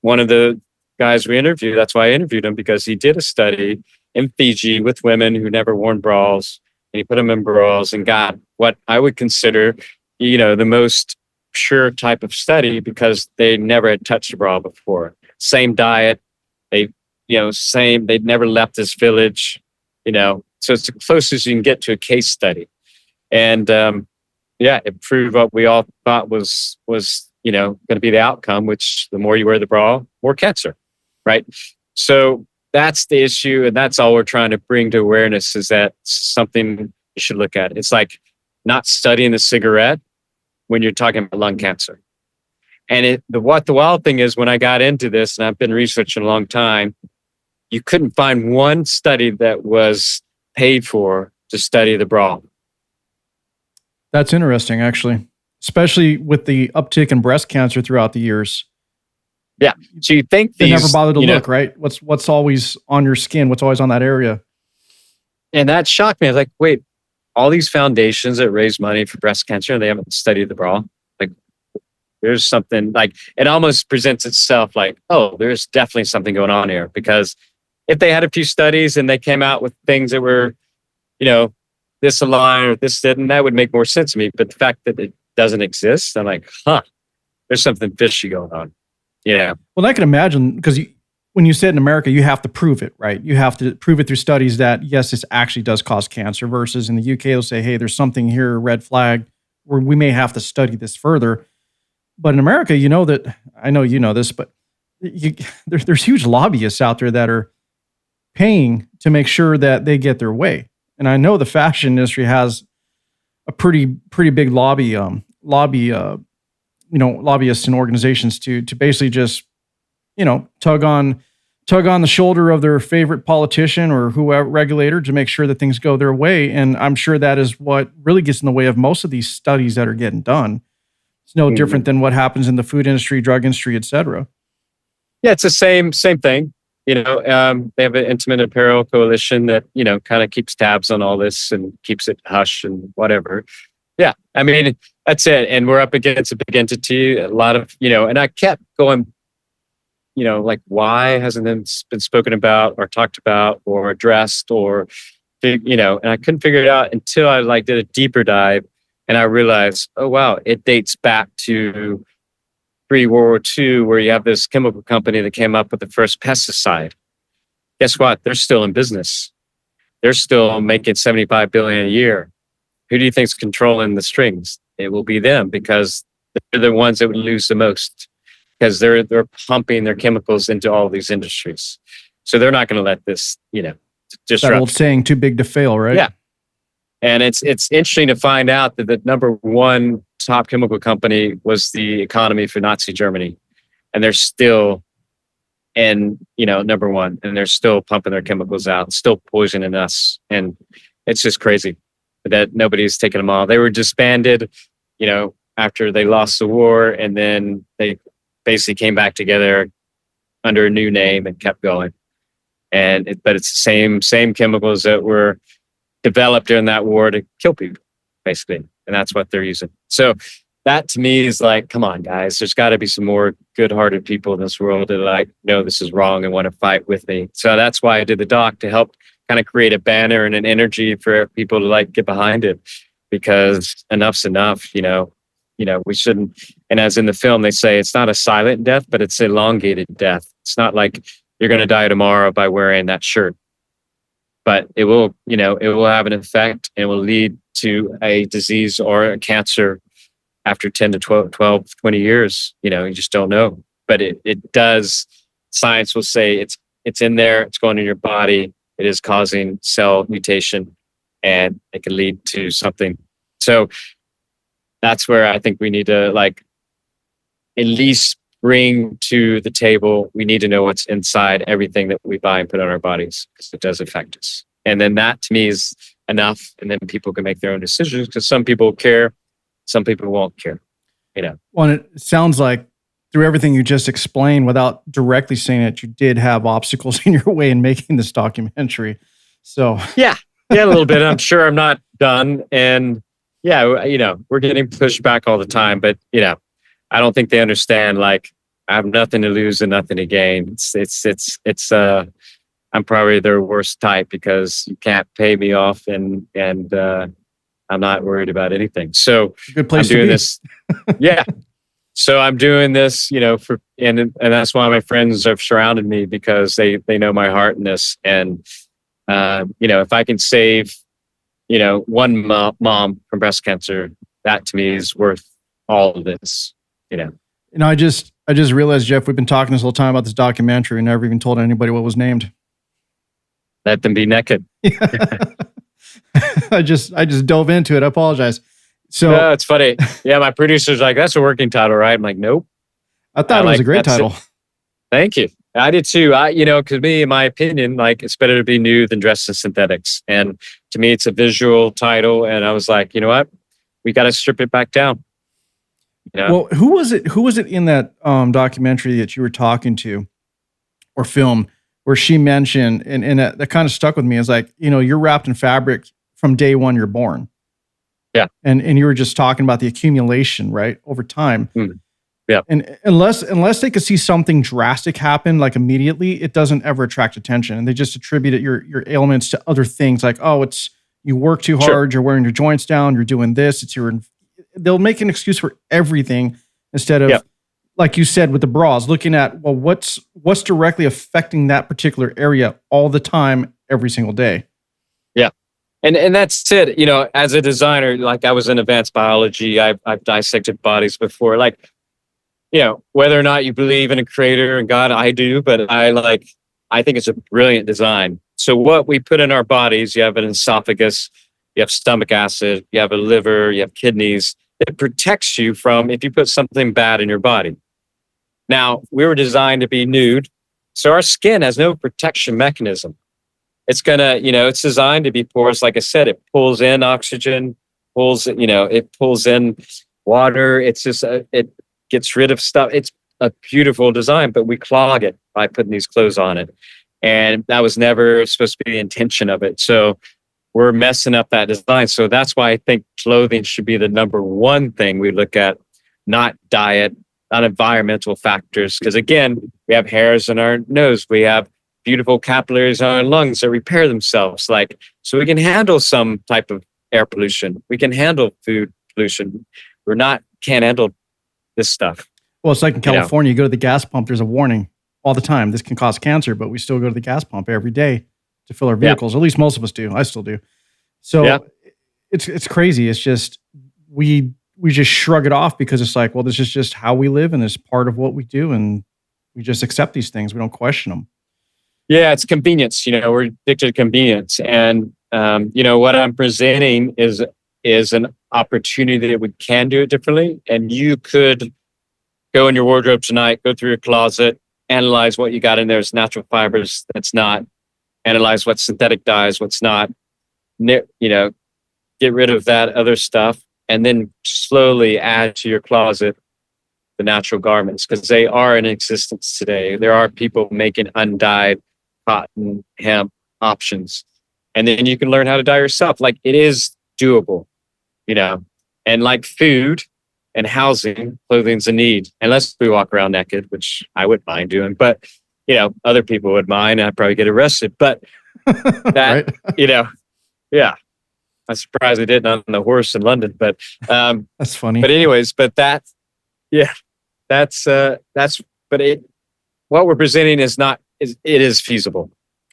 one of the guys we interviewed. That's why I interviewed him, because he did a study in Fiji with women who never worn bras, and he put them in bras and got what I would consider, the most pure type of study, because they never had touched a bra before. Same diet. They'd never left this village, so it's the closest you can get to a case study. And it proved what we all thought was going to be the outcome, which the more you wear the bra, more cancer, right? So that's the issue. And that's all we're trying to bring to awareness, is that something you should look at. It's like not studying the cigarette when you're talking about lung cancer. And the wild thing is, when I got into this, and I've been researching a long time, you couldn't find one study that was paid for to study the bra. That's interesting, actually, especially with the uptick in breast cancer throughout the years. Yeah. So you think they never bothered to look, right? What's always on your skin? What's always on that area? And that shocked me. I was like, wait, all these foundations that raise money for breast cancer, they haven't studied the bra. Like, there's something, like, it almost presents itself like, oh, there's definitely something going on here. Because if they had a few studies and they came out with things that were, this aligned or this didn't, that would make more sense to me. But the fact that it doesn't exist, I'm like, there's something fishy going on. Yeah. Well, I can imagine, because when you say it in America, you have to prove it, right? You have to prove it through studies that, yes, this actually does cause cancer, versus in the UK, they'll say, hey, there's something here, red flag, where we may have to study this further. But in America, I know you know this, but there's huge lobbyists out there that are paying to make sure that they get their way. And I know the fashion industry has a pretty big lobbyists and organizations to basically just, tug on the shoulder of their favorite politician or whoever regulator to make sure that things go their way. And I'm sure that is what really gets in the way of most of these studies that are getting done. It's no different than what happens in the food industry, drug industry, et cetera. Yeah, it's the same thing. They have an intimate apparel coalition that, kind of keeps tabs on all this and keeps it hush and whatever. Yeah, I mean, that's it. And we're up against a big entity, a lot of, and I kept going, like, why hasn't it been spoken about or talked about or addressed or, and I couldn't figure it out until I did a deeper dive and I realized, oh, wow, it dates back to pre-World War II, where you have this chemical company that came up with the first pesticide. Guess what? They're still in business. They're still making $75 billion a year. Who do you think's controlling the strings? It will be them, because they're the ones that would lose the most, because they're pumping their chemicals into all these industries. So they're not going to let this, disrupt. That old saying, too big to fail, right? Yeah. And it's interesting to find out that the number one top chemical company was the economy for Nazi Germany. And they're still number one, and they're still pumping their chemicals out, still poisoning us. And it's just crazy that nobody's taken them all. They were disbanded, after they lost the war, and then they basically came back together under a new name and kept going. But it's the same chemicals that were developed during that war to kill people, basically. And that's what they're using. So that to me is like, come on, guys, there's got to be some more good-hearted people in this world that know this is wrong and want to fight with me. So that's why I did the doc, to help kind of create a banner and an energy for people to get behind it, because enough's enough. We shouldn't. And as in the film, they say it's not a silent death, but it's elongated death. It's not like you're going to die tomorrow by wearing that shirt, but it will have an effect, and will lead to a disease or a cancer after 10 to 12, 20 years. You just don't know, but it does. Science will say it's in there, it's going in your body. It is causing cell mutation, and it can lead to something. So that's where I think we need to at least bring to the table. We need to know what's inside everything that we buy and put on our bodies, because it does affect us. And then that to me is enough. And then people can make their own decisions, because some people care, some people won't care. Well, and it sounds like through everything you just explained, without directly saying it, you did have obstacles in your way in making this documentary. So yeah, a little bit. I'm sure I'm not done. And yeah, we're getting pushed back all the time, but I don't think they understand. I have nothing to lose and nothing to gain. It's I'm probably their worst type, because you can't pay me off, and I'm not worried about anything. So good place I'm doing to be. this. Yeah. So I'm doing this, and that's why my friends have surrounded me, because they know my heart in this. And, if I can save, one mom from breast cancer, that to me is worth all of this, I just realized, Jeff, we've been talking this whole time about this documentary and never even told anybody what was named. Let them be naked. I just dove into it. I apologize. So no, it's funny. Yeah, my producer's like, that's a working title, right? I'm like, nope. I thought it was a great title. Thank you. I did too. Because me, in my opinion, it's better to be nude than dressed in synthetics. And to me, it's a visual title. And I was like, you know what? We got to strip it back down. Well, who was it in that documentary that you were talking to, or film, where she mentioned, and that kind of stuck with me, is you're wrapped in fabric from day one you're born. Yeah. And you were just talking about the accumulation, right, over time. Mm. Yeah. And unless they could see something drastic happen immediately, it doesn't ever attract attention. And they just attribute your ailments to other things, it's you work too hard, You're wearing your joints down, you're doing this, they'll make an excuse for everything, instead of, like you said, with the bras, looking at, well, what's directly affecting that particular area all the time, every single day. Yeah. And that's it. As a designer, I was in advanced biology, I've dissected bodies before. whether or not you believe in a creator and God, I do, but I think it's a brilliant design. So what we put in our bodies, you have an esophagus, you have stomach acid, you have a liver, you have kidneys. It protects you from if you put something bad in your body. Now, we were designed to be nude, so our skin has no protection mechanism. It's it's designed to be porous. Like I said, it pulls in oxygen, it pulls in water. It's just, it gets rid of stuff. It's a beautiful design, but we clog it by putting these clothes on it. And that was never supposed to be the intention of it. So we're messing up that design. So that's why I think clothing should be the number one thing we look at, not diet, not environmental factors. Because again, we have hairs in our nose. We have beautiful capillaries in our lungs that repair themselves. So we can handle some type of air pollution. We can handle food pollution. Can't handle this stuff. Well, it's like in California, you go to the gas pump, there's a warning all the time. This can cause cancer, but we still go to the gas pump every day to fill our vehicles. At least most of us do. I still do. So it's crazy. It's just, we just shrug it off because it's like, well, this is just how we live and it's part of what we do. And we just accept these things. We don't question them. Yeah, it's convenience. We're addicted to convenience. And, what I'm presenting is an opportunity that we can do it differently. And you could go in your wardrobe tonight, go through your closet, analyze what you got in there as natural fibers that's not, analyze what's synthetic dyes, what's not, get rid of that other stuff, and then slowly add to your closet the natural garments, because they are in existence today. There are people making undyed cotton, hemp options. And then you can learn how to dye yourself. It is doable, and like food and housing, clothing's a need. Unless we walk around naked, which I wouldn't mind doing, but other people would mind, and I'd probably get arrested. But that, yeah. I'm surprised they didn't on the horse in London, but that's funny. But anyways, what we're presenting is not. It is feasible.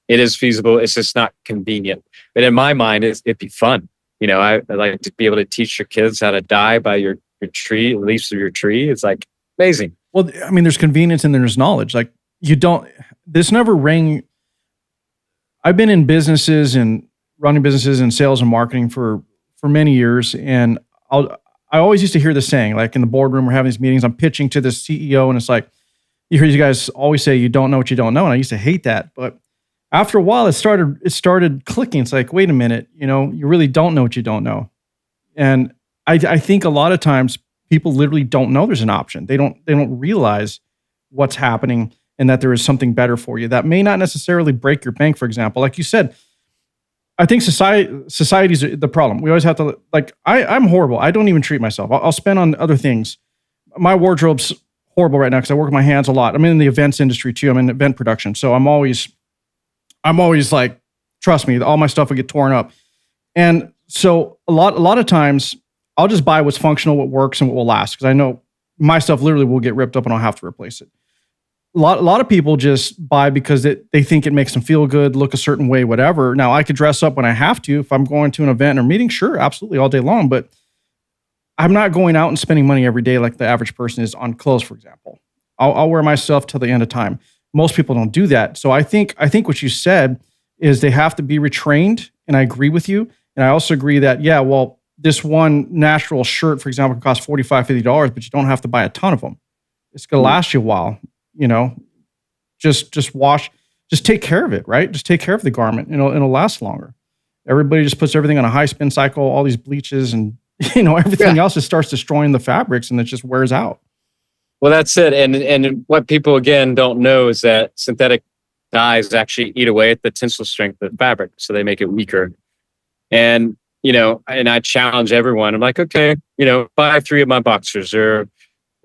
It is feasible. It's just not convenient. But in my mind, it'd be fun. I like to be able to teach your kids how to dye by your tree, leaves of your tree. It's amazing. Well, I mean, there's convenience and there's knowledge. This never rang. I've been in businesses and running businesses and sales and marketing for many years. And I always used to hear the saying, in the boardroom, we're having these meetings, I'm pitching to the CEO, and it's you hear you guys always say, you don't know what you don't know. And I used to hate that. But after a while, it started clicking. It's wait a minute, you really don't know what you don't know. And I think a lot of times people literally don't know there's an option. They don't realize what's happening and that there is something better for you that may not necessarily break your bank, for example. Like you said, I think society's the problem. We always have to, I'm horrible. I don't even treat myself. I'll spend on other things. My wardrobe's horrible right now because I work with my hands a lot. I'm in the events industry too. I'm in event production. So I'm always trust me, all my stuff will get torn up. And so a lot of times I'll just buy what's functional, what works, and what will last. Because I know my stuff literally will get ripped up and I'll have to replace it. A lot of people just buy because they think it makes them feel good, look a certain way, whatever. Now, I could dress up when I have to. If I'm going to an event or meeting, sure, absolutely, all day long. But I'm not going out and spending money every day like the average person is on clothes, for example. I'll wear my stuff till the end of time. Most people don't do that. So I think what you said is they have to be retrained, and I agree with you. And I also agree that, this one natural shirt, for example, can cost $45, $50, but you don't have to buy a ton of them. It's going to last you a while. Just take care of it, right? Just take care of the garment. It'll last longer. Everybody just puts everything on a high spin cycle, all these bleaches and, everything else just starts destroying the fabrics and it just wears out. Well, that's it. And what people, again, don't know is that synthetic dyes actually eat away at the tensile strength of the fabric. So they make it weaker. And, and I challenge everyone. I'm like, okay, buy 3 of my boxers. They're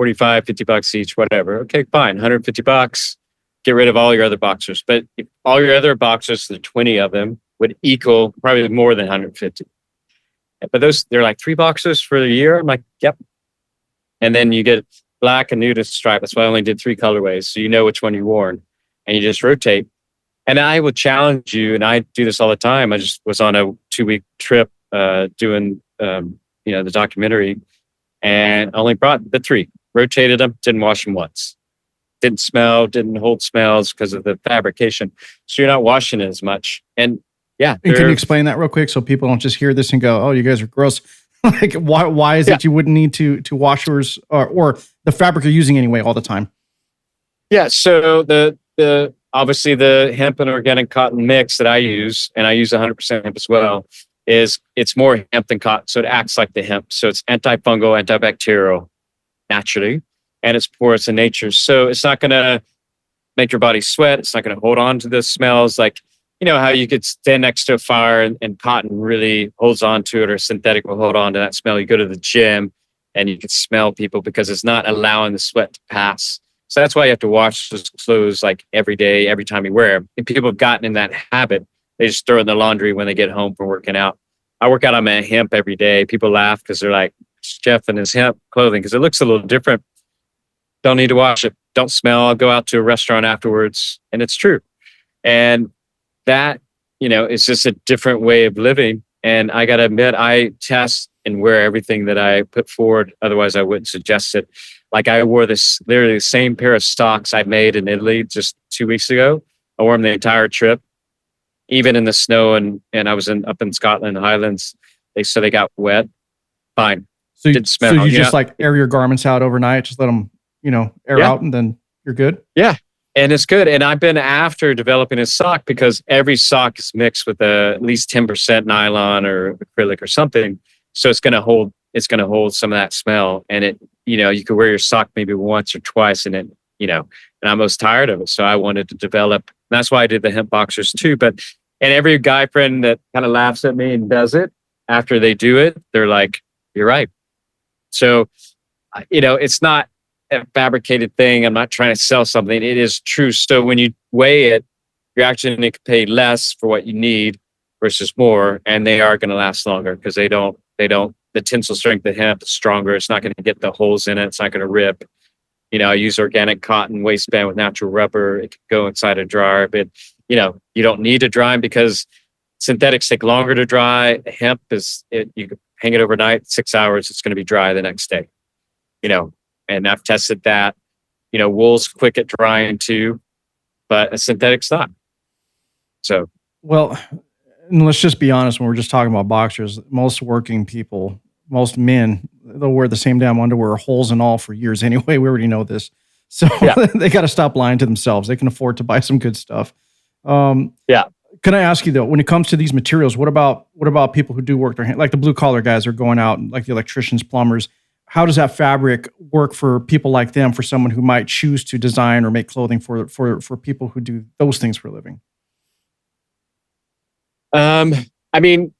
$45, $50 each, whatever. Okay, fine. $150. Get rid of all your other boxers. But if all your other boxers, the 20 of them, would equal probably more than 150. But they're 3 boxers for the year. I'm like, yep. And then you get black and nude stripe. That's why I only did 3 colorways. So you know which one you worn. And you just rotate. And I would challenge you, and I do this all the time. I just was on a 2-week trip doing the documentary, and only brought the 3. rotated them, didn't wash them once. Didn't smell, didn't hold smells because of the fabrication. So you're not washing it as much. And yeah. And can you explain that real quick so people don't just hear this and go, oh, you guys are gross. Like, why is it you wouldn't need to wash yours or the fabric you're using anyway all the time? Yeah. So the obviously the hemp and organic cotton mix that I use, and I use 100% hemp as well, is it's more hemp than cotton. So it acts like the hemp. So it's antifungal, antibacterial naturally, and it's porous in nature. So it's not going to make your body sweat. It's not going to hold on to the smells. Like, you know how you could stand next to a fire and cotton really holds on to it, or synthetic will hold on to that smell. You go to the gym and you can smell people because it's not allowing the sweat to pass. So that's why you have to wash those clothes like every day, every time you wear them. And people have gotten in that habit. They just throw in the laundry when they get home from working out. I work out on my hemp every day. People laugh because they're like, Jeff and his hemp clothing, because it looks a little different. Don't need to wash it. Don't smell. I'll go out to a restaurant afterwards. And it's true. And that, you know, is just a different way of living. And I got to admit, I test and wear everything that I put forward. Otherwise, I wouldn't suggest it. Like I wore this literally the same pair of socks I made in Italy just 2 weeks ago. I wore them the entire trip, even in the snow. And I was up in Scotland, Highlands. They got wet. Fine. So didn't smell. So you just like air your garments out overnight, just let them, air out, and then you're good? Yeah. And it's good. And I've been after developing a sock because every sock is mixed with at least 10% nylon or acrylic or something. So it's going to hold some of that smell. And it, you could wear your sock maybe once or twice and and I'm most tired of it. So I wanted to develop, and that's why I did the hemp boxers too. And every guy friend that kind of laughs at me and does it, after they do it, they're like, you're right. So, it's not a fabricated thing. I'm not trying to sell something. It is true. So when you weigh it, you're actually going to pay less for what you need versus more, and they are going to last longer because they don't, the tensile strength of hemp is stronger. It's not going to get the holes in it. It's not going to rip. I use organic cotton waistband with natural rubber. It can go inside a dryer, but you don't need to dry them because synthetics take longer to dry. Hemp you can hang it overnight, 6 hours. It's going to be dry the next day, and I've tested that. Wool's quick at drying too, but a synthetic's not. So, well, and let's just be honest. When we're just talking about boxers, most working people, most men, they'll wear the same damn underwear, holes and all, for years anyway. We already know this. So they got to stop lying to themselves. They can afford to buy some good stuff. Yeah. Can I ask you though, when it comes to these materials, what about people who do work their hand, like the blue collar guys are going out, like the electricians, plumbers? How does that fabric work for people like them? For someone who might choose to design or make clothing for people who do those things for a living? I mean,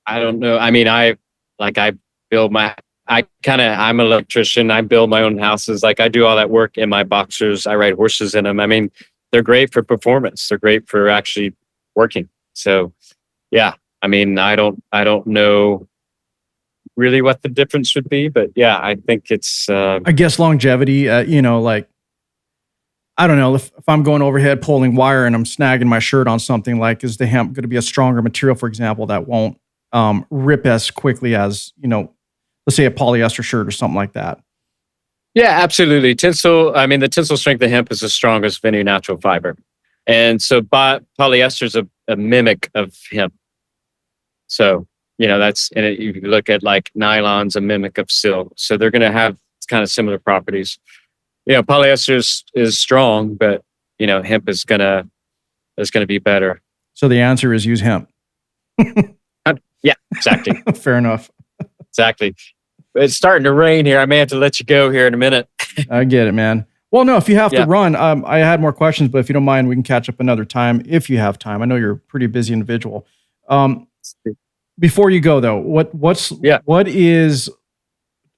I don't know. I mean, I'm an electrician. I build my own houses. Like I do all that work in my boxers. I ride horses in them. I mean, they're great for performance. They're great for actually working. So yeah, I mean, I don't know really what the difference would be, but yeah, I think it's, I guess longevity, like, I don't know if I'm going overhead pulling wire and I'm snagging my shirt on something, like, is the hemp going to be a stronger material, for example, that won't rip as quickly as, let's say a polyester shirt or something like that? Yeah, absolutely. The tensile strength of hemp is the strongest of any natural fiber. And so polyester is a mimic of hemp. So, you look at like nylon's a mimic of silk. So they're going to have kind of similar properties. Polyester is strong, but, hemp is going to be better. So the answer is use hemp. Yeah, exactly. Fair enough. Exactly. It's starting to rain here. I may have to let you go here in a minute. I get it, man. Well, no, if you have to run, I had more questions, but if you don't mind, we can catch up another time if you have time. I know you're a pretty busy individual. Before you go though, what is,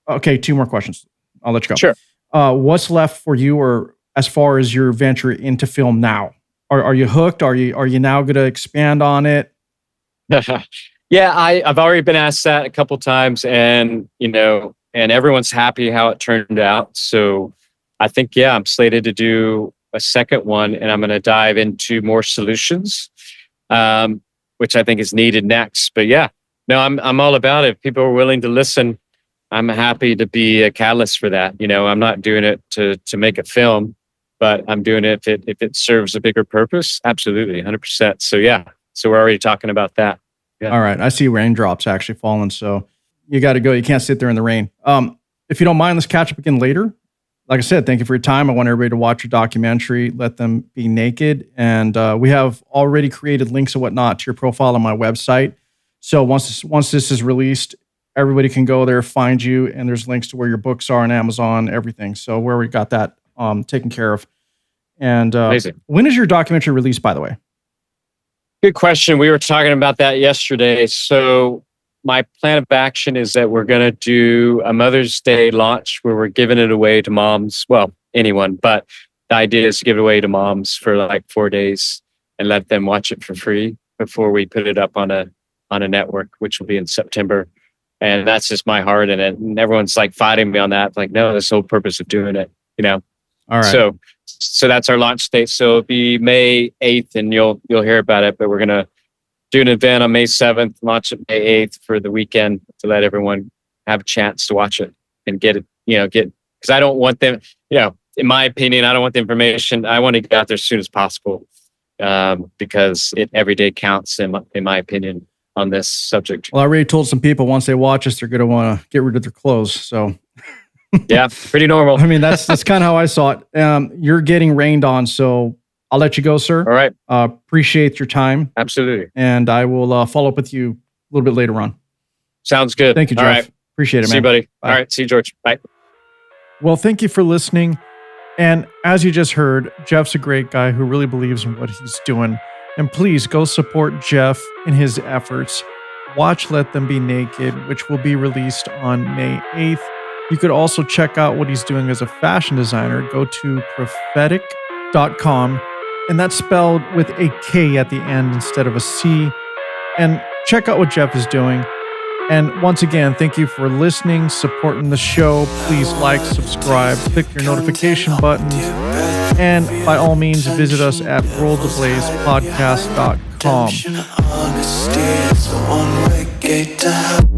okay, two more questions. I'll let you go. Sure. What's left for you, or as far as your venture into film now? Are you hooked? Are you now going to expand on it? Yeah, I've already been asked that a couple times, and and everyone's happy how it turned out. So I think I'm slated to do a second one, and I'm going to dive into more solutions, which I think is needed next. But yeah, no, I'm all about it. If people are willing to listen, I'm happy to be a catalyst for that. I'm not doing it to make a film, but I'm doing it if it serves a bigger purpose. Absolutely, 100%. So yeah, so we're already talking about that. Yeah. All right, I see raindrops actually falling, so you got to go. You can't sit there in the rain. If you don't mind, let's catch up again later. Like I said, thank you for your time. I want everybody to watch your documentary, Let Them Be Naked. And we have already created links and whatnot to your profile on my website. So once this is released, everybody can go there, find you, and there's links to where your books are on Amazon, everything. So where we got that taken care of. And when is your documentary released, by the way? Good question. We were talking about that yesterday. So my plan of action is that we're going to do a Mother's Day launch where we're giving it away to moms. Well, anyone, but the idea is to give it away to moms for like 4 days and let them watch it for free before we put it up on a network, which will be in September. And that's just my heart in it. And everyone's like fighting me on that. Like, no, that's the whole purpose of doing it, All right. So that's our launch date. So it'll be May 8th and you'll hear about it, but we're going to do an event on May 7th, launch it May 8th for the weekend to let everyone have a chance to watch it and get it, because I don't want them, in my opinion, I don't want the information. I want to get out there as soon as possible because every day counts in my opinion on this subject. Well, I already told some people once they watch us, they're going to want to get rid of their clothes. So yeah, pretty normal. I mean, that's kind of how I saw it. You're getting rained on, so I'll let you go, sir. All right. Appreciate your time. Absolutely. And I will follow up with you a little bit later on. Sounds good. Thank you, Jeff. All right. Appreciate it, man. See you, buddy. Bye. All right. See you, George. Bye. Well, thank you for listening. And as you just heard, Jeff's a great guy who really believes in what he's doing. And please go support Jeff in his efforts. Watch Let Them Be Naked, which will be released on May 8th. You could also check out what he's doing as a fashion designer. Go to prophetic.com. And that's spelled with a K at the end instead of a C. And check out what Jeff is doing. And once again, thank you for listening, supporting the show. Please like, subscribe, click your notification buttons. And by all means, visit us at worldablaze.podcast.com.